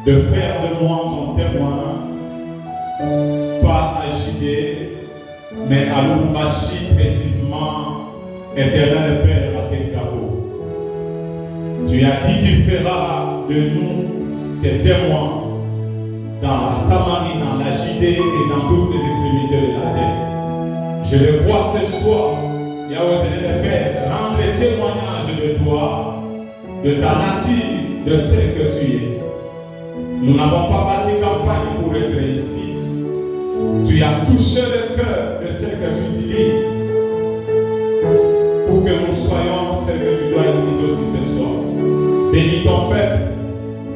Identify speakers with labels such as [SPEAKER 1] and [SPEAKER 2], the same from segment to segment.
[SPEAKER 1] de faire de moi ton témoin, pas agité, mais à l'Umbashi précisément, éternel Père à Texaco. Tu as dit, tu feras de nous tes témoins dans la Samarie, dans la Judée et dans toutes les extrémités de la terre. Je le crois ce soir, Yahweh éternel Père, rendre témoignage de toi, de ta nature, de ce que tu es. Nous n'avons pas bâti campagne pour être ici. Tu as touché le cœur de ceux que tu utilises pour que nous soyons ceux que tu dois utiliser aussi ce soir. Bénis ton peuple,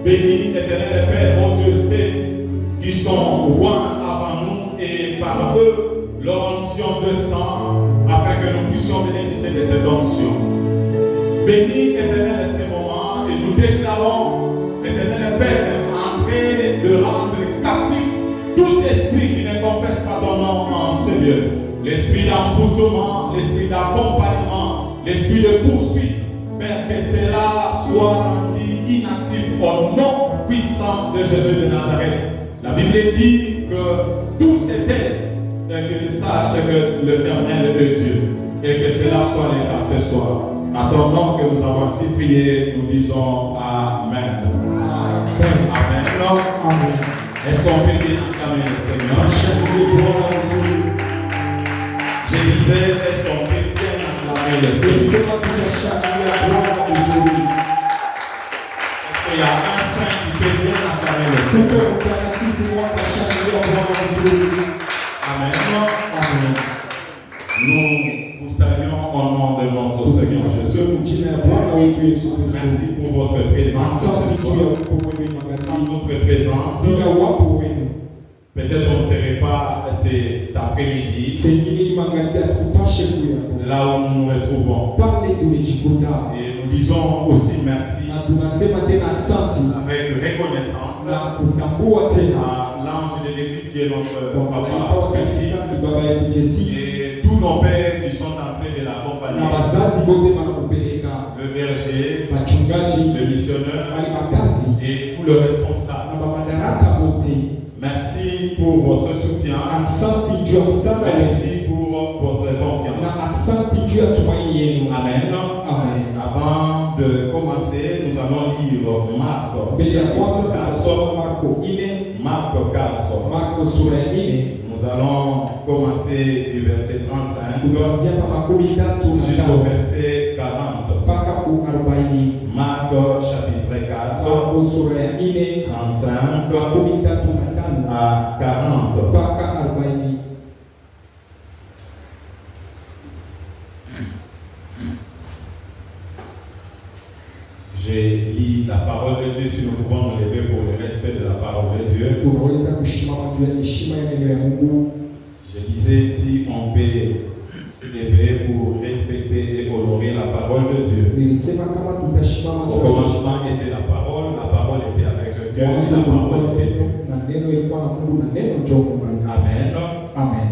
[SPEAKER 1] bénis éternel Père, mon Dieu, ceux qui sont loin avant nous et par eux leur onction de sang afin que nous puissions bénéficier de cette onction. Bénis éternel ces moments et nous déclarons éternel Père, de rendre captif tout esprit qui ne confesse pas ton nom en ce lieu. L'esprit d'envoûtement, l'esprit d'accompagnement, l'esprit de poursuite, Père, que cela soit rendu inactif au nom puissant de Jésus de Nazareth. La Bible dit que tout s'éteint et qu'ils sachent que l'Éternel est Dieu et que cela soit le cas ce soir. Attendons que nous avons ainsi prié, nous disons Amen. Amen. Amen. Est-ce qu'on peut bien acclamer le Seigneur? Je disais, est-ce qu'on peut bien acclamer le Seigneur? Est-ce qu'il y a un saint qui peut bien acclamer le Seigneur? Amen. Amen. Nous vous saluons au nom de notre Seigneur Jésus. Merci pour votre présence. Sans votre présence, peut-être on ne serait pas cet après-midi là où nous nous retrouvons. Et nous disons aussi merci avec reconnaissance à l'ange de l'église qui est notre papa et tous nos pères qui sont en train de l'accompagner, le berger, le missionnaire et tout le responsable. Merci pour votre soutien. Merci pour votre confiance. Amen. Amen. Avant de commencer, nous allons lire Marc 4. Nous allons commencer du verset 35 jusqu'au verset 40. Marc chapitre 4, 35 à 40. J'ai lu la parole de Dieu, si nous pouvons nous lever pour le respect de la parole de Dieu. Je disais, si on peut se lever pour respecter et honorer la parole de Dieu. Au commencement était la parole était avec Dieu, la parole était Dieu. Amen. Amen.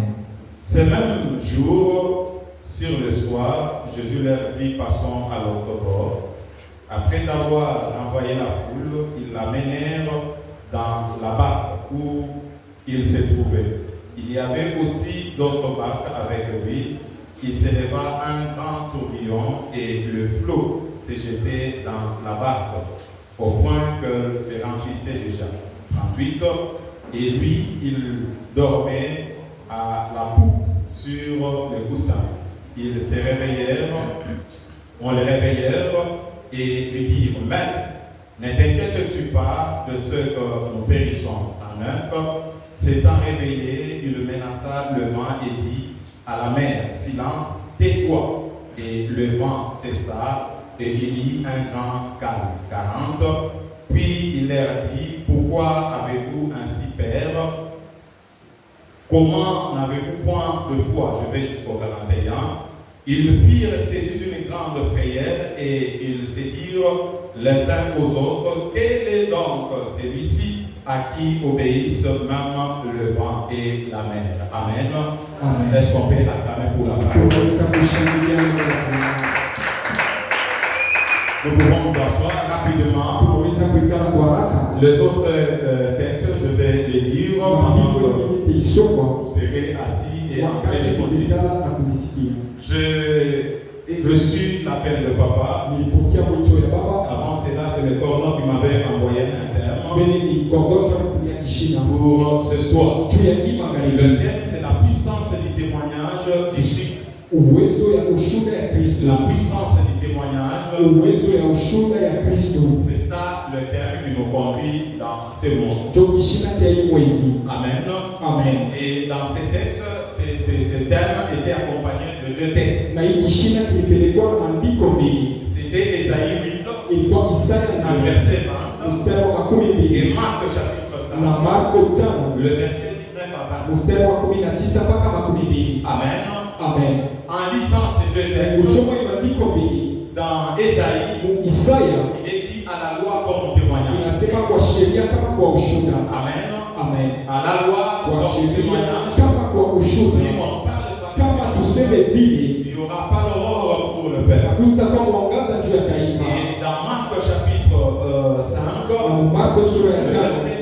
[SPEAKER 1] Ce même jour, sur le soir, Jésus leur dit, passons à l'autre bord. Après avoir renvoyé la foule, ils l'amenèrent dans la barque où il se trouvait. Il y avait aussi d'autres barques avec lui. Il s'éleva un grand tourbillon et le flot se jetait dans la barque, au point qu'elle se remplissait déjà. 38. Et lui, il dormait à la poupe sur le coussin. Ils se réveillèrent, on le réveillèrent et lui dirent: Maître, ne t'inquiètes-tu pas de ce que nous périssons? 39. S'étant réveillé, il menaça le vent et dit à la mer: Silence, tais-toi. Et le vent cessa et il y eut un grand calme. 40. Puis il leur dit: Pourquoi avez-vous ainsi peur? Comment n'avez-vous point de foi? Je vais jusqu'au 41. Ils firent saisir d'une grande frayeur et ils se dirent les uns aux autres: Quel est donc celui-ci à qui obéissent même le vent et la mer? Amen. Amen. Est-ce qu'on peut acclamer pour la parole? Nous pouvons nous asseoir rapidement. Les autres textes, je vais les lire pendant que vous serez assis et en train de continuer. Je suis l'appel de papa. Avant cela, c'est le cordon qui m'avait envoyé un terme pour ce soir. Le terme, c'est la puissance du témoignage de Christ. La puissance du témoignage, c'est ça le terme qui nous conduit dans ce monde. Amen. Amen. Et dans ces textes, ce terme était accompagné de deux textes. C'était Ésaïe 8, le verset 20, et Marc chapitre 5, le verset 19 à 20. Amen. Amen. En lisant ces deux textes, dans Ésaïe, il est dit à la loi comme témoignage. Amen. Amen. À la loi comme témoignage. Si on parle de il n'y aura pas l'aurore pour le Père. Et dans Marc chapitre 5, le verset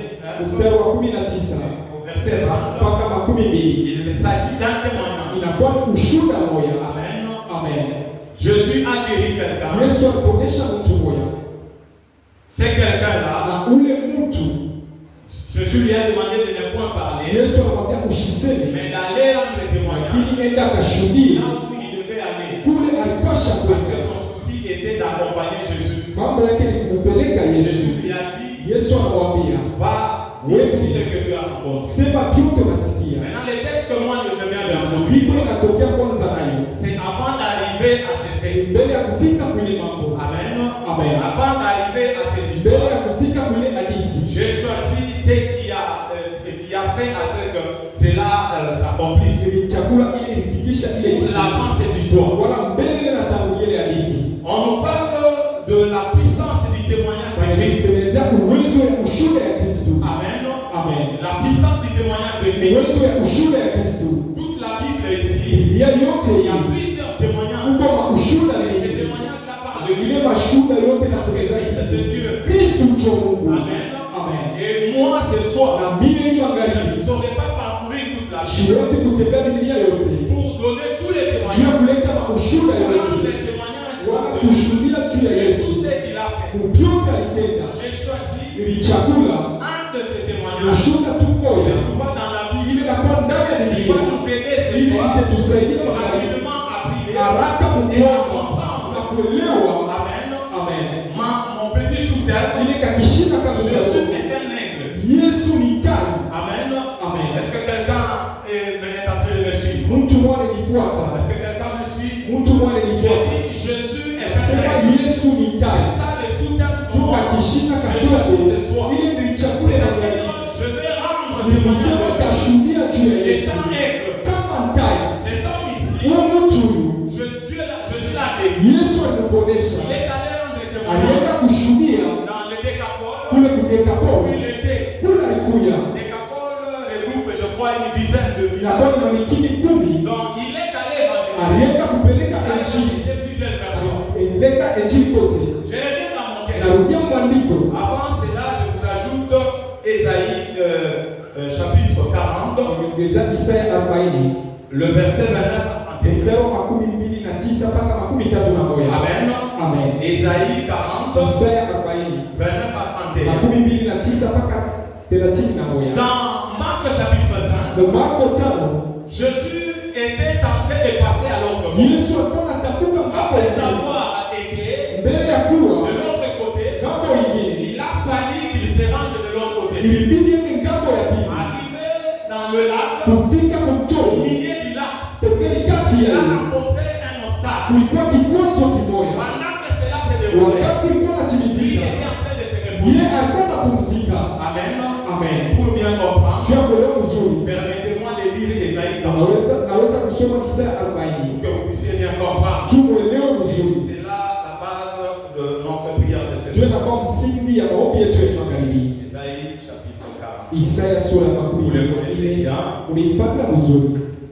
[SPEAKER 1] 19, au verset 20, il s'agit d'un témoignage. Amen. Amen. Je suis guéri quelqu'un. C'est quelqu'un-là. Jésus lui a demandé de ne point parler, mais d'aller rendre témoignage là où il devait aller. Parce que son souci était d'accompagner Jésus. Jésus lui a dit: va dire tout ce que tu as rencontré. Maintenant, les textes que moi je viens d'entendre, c'est avant d'arriver à cette fait. Amen. Amen. Avant d'arriver à cette histoire, j'ai choisi ce qui a fait à ce que cela s'accomplisse. L'avant cette histoire. On nous parle de la puissance du témoignage de Christ. Amen. Amen. La puissance du témoignage de Christ. Toute la Bible ici, il y a plusieurs témoignages. Et ces témoignages-là parlent de Christ. Amen. Amen. Et moi ce soir, je ne saurais pas parcourir toute la Bible pour donner tous les témoignages. Pour rendre les témoignages de tout ce qu'il a fait. J'ai choisi un de ces témoignages. C'est pouvoir dans la Bible. Il va nous aider ce soir rapidement à prier et à comprendre. Amen. Amen. Mon petit sous-terre, je suis éternel. Amen. Amen. Est-ce que quelqu'un est en train de me suivre? Est-ce que quelqu'un me suit? Je dis Jésus est éternel. C'est ça le sous-terre pour moi. Je choisis ce soir. Je vais rendre témoignage. Et sans aigle, cet homme ici, je suis là. Il est allé rendre témoignage dans le Décapole. Où il était. Décapole regroupe, je crois, une dizaine de villages. Donc il est allé évangéliser plusieurs personnes. Je reviens dans Avant cela, je vous ajoute Ésaïe chapitre 40, le verset 29 à 31. Amen. Ésaïe 40, 29 à 31. Dans Marc chapitre 5, Jésus était en train de passer à l'autre monde. Après avoir été de l'autre côté, il a fallu qu'il se rende de l'autre côté. Arrivé dans le lac, au milieu du lac, il a rencontré un obstacle. Pendant que cela se déroulait, il était en train de se reposer. Amen. Pour bien comprendre, permettez-moi de lire Ésaïe 40 pour que vous puissiez bien comprendre. C'est là la base de notre prière de ce soir. Ésaïe chapitre 40. Vous le connaissez bien.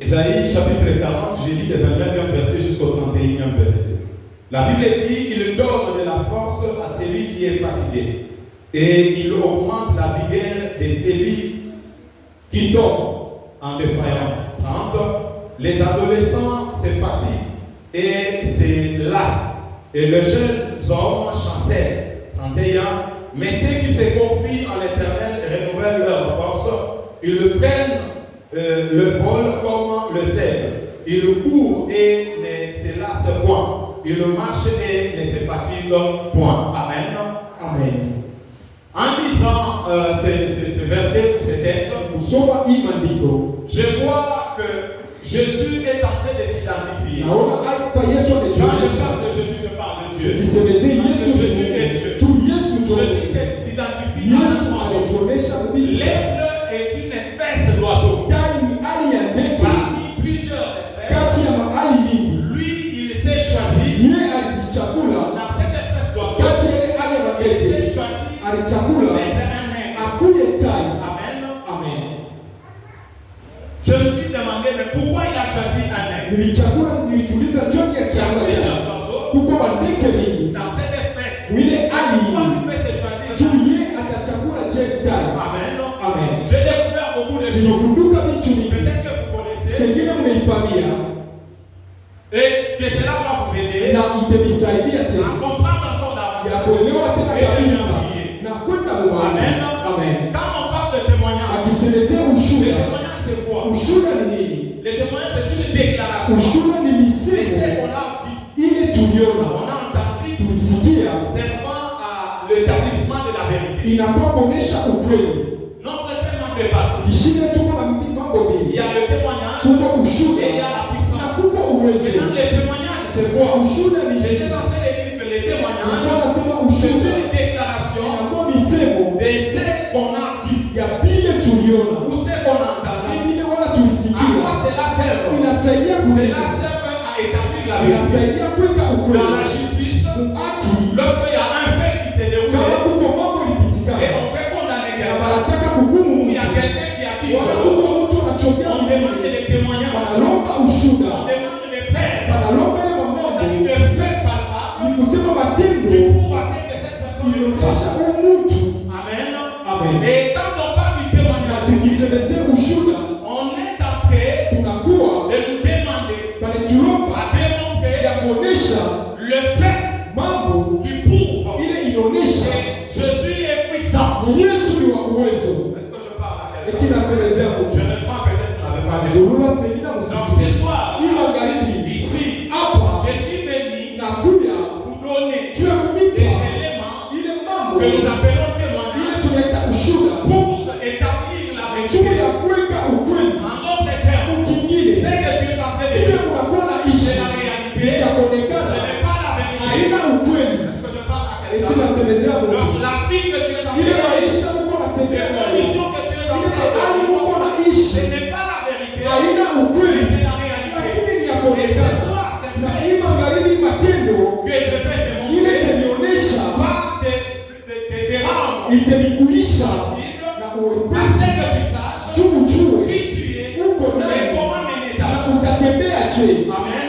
[SPEAKER 1] Ésaïe chapitre 40, j'ai lu le 29e verset jusqu'au 31e verset. La Bible dit, il donne de la force à celui qui est fatigué. Et il augmente la vigueur de celui qui tombe en défaillance. 30. Les adolescents se fatiguent et se lassent. Et les jeunes hommes chancellent. 31. Mais ceux qui se confient en l'Éternel renouvellent leur force. Ils prennent le vol comme le zèbre. Ils courent et ne se lassent point. Ils marchent et ne se fatiguent point. Amen. En lisant ce verset, ce texte, je vois que Jésus est en train de s'identifier. Quand je parle de Jésus, je parle de Dieu. Jésus est Dieu. Jésus s'identifie à un oiseau. L'aigle est une espèce d'oiseau. Parmi plusieurs espèces, lui, il s'est choisi. Dans cette espèce d'oiseau, il s'est choisi. Amen. Je me suis demandé, mais pourquoi il a choisi un aigle? Il y a plusieurs oiseaux dans cette espèce. Pourquoi il peut se choisir? Amen. J'ai découvert beaucoup de choses. Peut-être que vous connaissez. Et que cela va vous aider à comprendre encore davantage. Amen. Quand on parle de témoignage, le témoignage c'est quoi? Le témoignage c'est une déclaration. C'est qu'on a vu, on a entendu, servant à l'établissement de la vérité. Notre thème en débat. Il y a le témoignage et il y a la puissance. Maintenant le témoignage c'est quoi? J'étais en train de dire que le témoignage c'est une déclaration de ce qu'on a vu ou ce qu'on a entendu. À quoi cela sert? Cela sert à établir la vérité. Dans la justice, lorsqu'il y a un fait qui s'est déroulé et on fait condamner quelqu'un, il y a quelqu'un qui a dit on demande des témoignages, on demande des pères, c'est-à-dire des faits palpables qui prouvent à ce que cette personne est Amen. Et quand on parle du témoignage, on est en train de nous demander à démontrer le fait qui prouve que Jésus est puissant. Est-ce que je parle à quelqu'un? Je ne crois peut-être que vous n'avez pas dit. Donc ce soir, ici, je suis venu vous donner des éléments que nous appelons témoignages pour établir la vérité. En d'autres termes, ce que tu es en train de dire, c'est la réalité, ce n'est pas la vérité. Est-ce que je parle à quelqu'un? Donc la vie que tu es en train de vivre, les conditions que tu es en train de vivre, ce n'est pas la vérité, mais c'est la réalité. Et ce soir, c'est vrai que je vais te montrer par tes rangs sensibles, à ce que tu saches qui tu es et comment mener ta vie. Amen.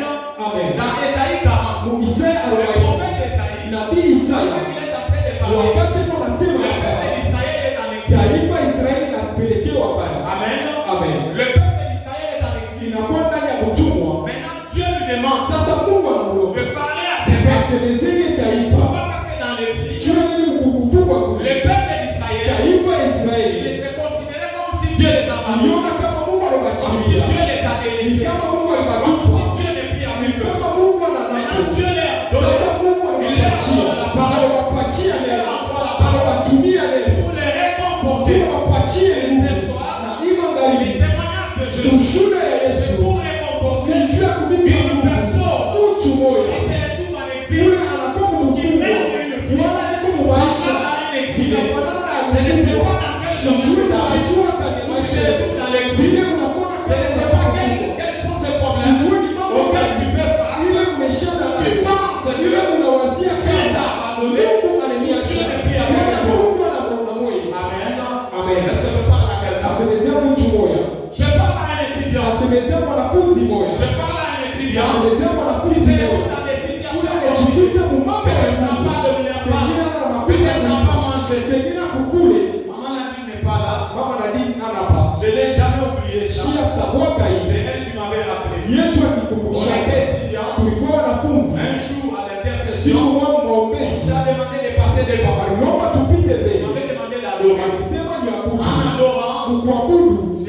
[SPEAKER 1] Dans Ésaïe 40, le prophète Ésaïe, il est en train de
[SPEAKER 2] wakati tunasema
[SPEAKER 1] le peuple d'Israël est en exil.
[SPEAKER 2] taifa Israeli inapelekewa pale.
[SPEAKER 1] Amen.
[SPEAKER 2] Amen.
[SPEAKER 1] Le peuple d'Israël est en exil.
[SPEAKER 2] Inakuwa ndani ya utumwa.
[SPEAKER 1] Maintenant, Dieu lui demande
[SPEAKER 2] Sasa Mungu anamwomba
[SPEAKER 1] de parler à ses peuples.
[SPEAKER 2] asemezee taifa.
[SPEAKER 1] Pourquoi? Parce que dans l'exil,
[SPEAKER 2] Jua ili kufungwa
[SPEAKER 1] le peuple d'Israël,
[SPEAKER 2] taifa
[SPEAKER 1] il
[SPEAKER 2] Israeli
[SPEAKER 1] se considérait comme si Dieu les abandonnait.
[SPEAKER 2] aliona kama Mungu
[SPEAKER 1] Comme si
[SPEAKER 2] aliwachilia.
[SPEAKER 1] Dieu les a délaissés.
[SPEAKER 2] Kama Mungu
[SPEAKER 1] Comme
[SPEAKER 2] aliwatupa.
[SPEAKER 1] si Dieu n'est plus avec eux.
[SPEAKER 2] Kama Mungu
[SPEAKER 1] Maintenant,
[SPEAKER 2] ananako.
[SPEAKER 1] Dieu les a donné.
[SPEAKER 2] Sasa Mungu aliwapatia. Aliwapatia neno. Aliwatumia neno.
[SPEAKER 1] Pour les réconforter.
[SPEAKER 2] Aliwapatia
[SPEAKER 1] Et
[SPEAKER 2] neno.
[SPEAKER 1] ce soir,
[SPEAKER 2] Na ima
[SPEAKER 1] les
[SPEAKER 2] ngalibi.
[SPEAKER 1] témoignages de Jésus,
[SPEAKER 2] Ushuhuda ya
[SPEAKER 1] c'est
[SPEAKER 2] Yesu.
[SPEAKER 1] pour réconforter
[SPEAKER 2] Nijua kubibi
[SPEAKER 1] une personne
[SPEAKER 2] mtu moja.
[SPEAKER 1] qui se retrouve en exil.
[SPEAKER 2] Yule anakuwa mfungwa. Wala yuko maisha. Inafanana na
[SPEAKER 1] Je ne sais pas dans quel chemin
[SPEAKER 2] Sijui
[SPEAKER 1] tu as
[SPEAKER 2] unajua kwenye
[SPEAKER 1] vécu.
[SPEAKER 2] maisha.
[SPEAKER 1] Je retrouve dans l'exil.
[SPEAKER 2] Vile unakuwa
[SPEAKER 1] Je ne sais pas quels sont ces problèmes
[SPEAKER 2] Sijui ni mambo
[SPEAKER 1] auxquels tu
[SPEAKER 2] gani.
[SPEAKER 1] fais face.
[SPEAKER 2] Ile umeshana
[SPEAKER 1] Tu penses que
[SPEAKER 2] ile unawazia
[SPEAKER 1] Dieu t'a
[SPEAKER 2] sana.
[SPEAKER 1] abandonné.
[SPEAKER 2] Mungu aliniacha.
[SPEAKER 1] Dieu n'est plus avec
[SPEAKER 2] Wala
[SPEAKER 1] toi.
[SPEAKER 2] Mungu anamuona moyo.
[SPEAKER 1] Amen.
[SPEAKER 2] Amen.
[SPEAKER 1] Est-ce que je parle à quelqu'un?
[SPEAKER 2] Asemezea mtu moja.
[SPEAKER 1] Je parle à un étudiant.
[SPEAKER 2] Asemezea mwanafunzi moja.
[SPEAKER 1] Je parle à un étudiant.
[SPEAKER 2] Asemezea
[SPEAKER 1] Qui
[SPEAKER 2] mwanafunzi
[SPEAKER 1] se
[SPEAKER 2] moja.
[SPEAKER 1] retrouve dans des
[SPEAKER 2] Ule
[SPEAKER 1] situations
[SPEAKER 2] anajikuta mumambo ya
[SPEAKER 1] peut-être n'a
[SPEAKER 2] Mungu.
[SPEAKER 1] pas de minerva.
[SPEAKER 2] Sengine ana makuta
[SPEAKER 1] Peut-être n'a pas
[SPEAKER 2] Mungu.
[SPEAKER 1] mangé.
[SPEAKER 2] Sengine kukule.
[SPEAKER 1] Maman Nadine n'est pas là.
[SPEAKER 2] Mama Nadine anapa.
[SPEAKER 1] Je n'ai jamais oublié ça.
[SPEAKER 2] Shia saboka
[SPEAKER 1] C'est
[SPEAKER 2] hizi.
[SPEAKER 1] elle qui m'avait rappelé.
[SPEAKER 2] Yetu
[SPEAKER 1] On
[SPEAKER 2] akikukumbusha.
[SPEAKER 1] était étudiants.
[SPEAKER 2] Tulikuwa wanafunzi.
[SPEAKER 1] Un jour à
[SPEAKER 2] Siku
[SPEAKER 1] l'intercession,
[SPEAKER 2] moja
[SPEAKER 1] on
[SPEAKER 2] maombezi.
[SPEAKER 1] nous a demandé de passer devant.
[SPEAKER 2] Aliomba tupite
[SPEAKER 1] On
[SPEAKER 2] mbele.
[SPEAKER 1] m'avait demandé d'adorer.
[SPEAKER 2] Alisema ni abudu.
[SPEAKER 1] En adorant,
[SPEAKER 2] Kuabudu.